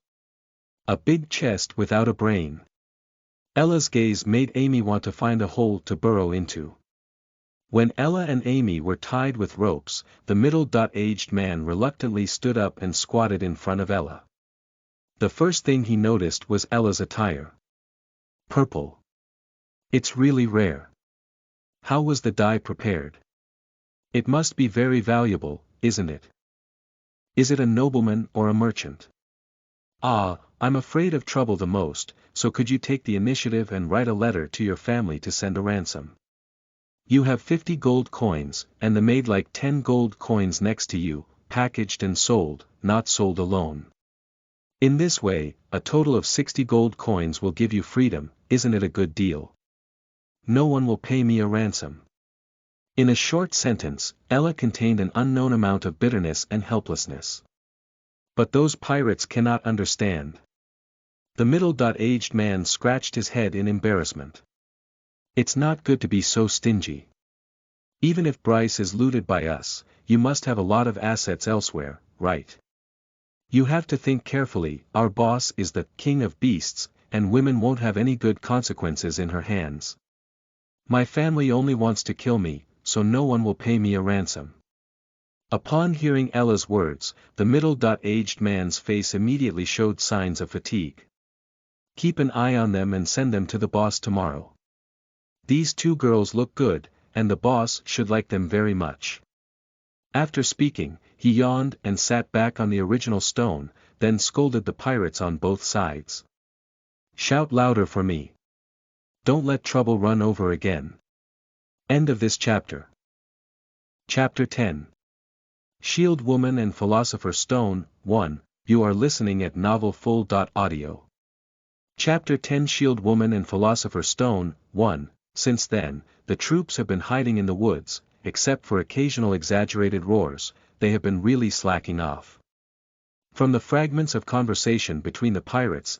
Speaker 1: A big chest without a brain. Ella's gaze made Amy want to find a hole to burrow into. When Ella and Amy were tied with ropes, the middle-aged man reluctantly stood up and squatted in front of Ella. The first thing he noticed was Ella's attire. Purple. It's really rare. How was the dye prepared? It must be very valuable, isn't it? Is it a nobleman or a merchant? Ah, I'm afraid of trouble the most, so could you take the initiative and write a letter to your family to send a ransom? You have 50 gold coins, and the maid like 10 gold coins next to you, packaged and sold, not sold alone. In this way, a total of 60 gold coins will give you freedom, isn't it a good deal? No one will pay me a ransom. In a short sentence, Ella contained an unknown amount of bitterness and helplessness. But those pirates cannot understand. The middle-aged man scratched his head in embarrassment. It's not good to be so stingy. Even if Bryce is looted by us, you must have a lot of assets elsewhere, right? You have to think carefully, our boss is the king of beasts, and women won't have any good consequences in her hands. My family only wants to kill me, so no one will pay me a ransom. Upon hearing Ella's words, the middle-aged man's face immediately showed signs of fatigue. Keep an eye on them and send them to the boss tomorrow. These 2 girls look good, and the boss should like them very much. After speaking, he yawned and sat back on the original stone, then scolded the pirates on both sides. Shout louder for me. Don't let trouble run over again. End of this chapter. Chapter 10. Shield Woman and Philosopher Stone, 1, you are listening at novelfull.audio. Chapter 10 Shield Woman and Philosopher Stone, 1, since then, the troops have been hiding in the woods, except for occasional exaggerated roars, they have been really slacking off. From the fragments of conversation between the pirates,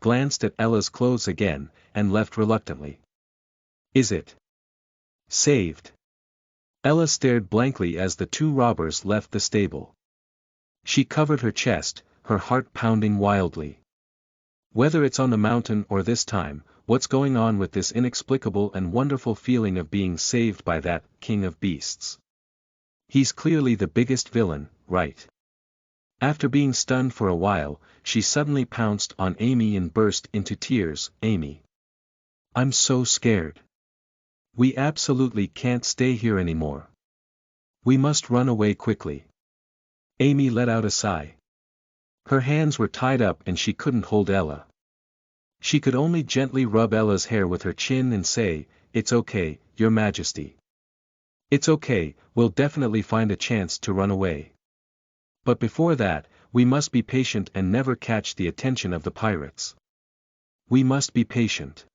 Speaker 1: glanced at Ella's clothes again, and left reluctantly. Is it saved? Ella stared blankly as the two robbers left the stable. She covered her chest, her heart pounding wildly. Whether it's on the mountain or this time, what's going on with this inexplicable and wonderful feeling of being saved by that king of beasts? He's clearly the biggest villain, right? After being stunned for a while, she suddenly pounced on Amy and burst into tears. Amy, I'm so scared. We absolutely can't stay here anymore. We must run away quickly. Amy let out a sigh. Her hands were tied up and she couldn't hold Ella. She could only gently rub Ella's hair with her chin and say, "It's okay, Your Majesty. It's okay, we'll definitely find a chance to run away. But before that, we must be patient and never catch the attention of the pirates. We must be patient."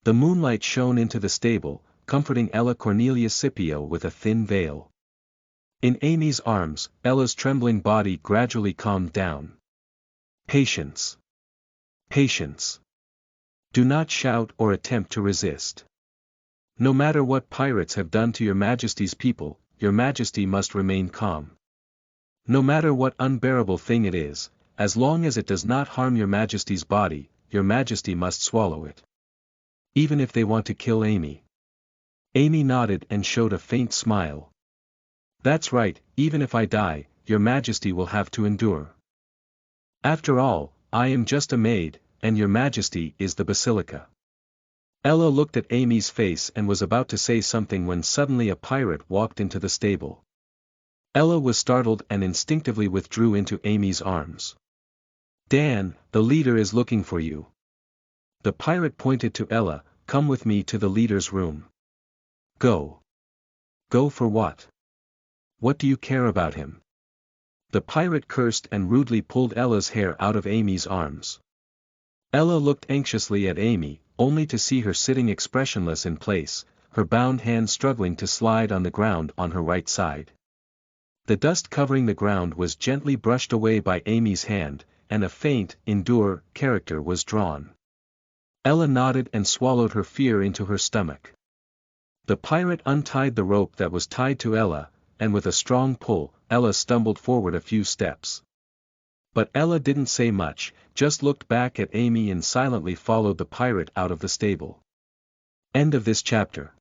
Speaker 1: The moonlight shone into the stable, comforting Ella Cornelia Scipio with a thin veil. In Amy's arms, Ella's trembling body gradually calmed down. Patience. Patience. Do not shout or attempt to resist. No matter what pirates have done to Your Majesty's people, Your Majesty must remain calm. No matter what unbearable thing it is, as long as it does not harm Your Majesty's body, Your Majesty must swallow it. Even if they want to kill Amy. Amy nodded and showed a faint smile. That's right, even if I die, Your Majesty will have to endure. After all, I am just a maid, and Your Majesty is the basilica. Ella looked at Amy's face and was about to say something when suddenly a pirate walked into the stable. Ella was startled and instinctively withdrew into Amy's arms. Dan, the leader is looking for you. The pirate pointed to Ella. Come with me to the leader's room. Go. Go for what? What do you care about him? The pirate cursed and rudely pulled Ella's hair out of Amy's arms. Ella looked anxiously at Amy, only to see her sitting expressionless in place, her bound hand struggling to slide on the ground on her right side. The dust covering the ground was gently brushed away by Amy's hand, and a faint, endure, character was drawn. Ella nodded and swallowed her fear into her stomach. The pirate untied the rope that was tied to Ella, and with a strong pull, Ella stumbled forward a few steps. But Ella didn't say much, just looked back at Amy and silently followed the pirate out of the stable. End of this chapter.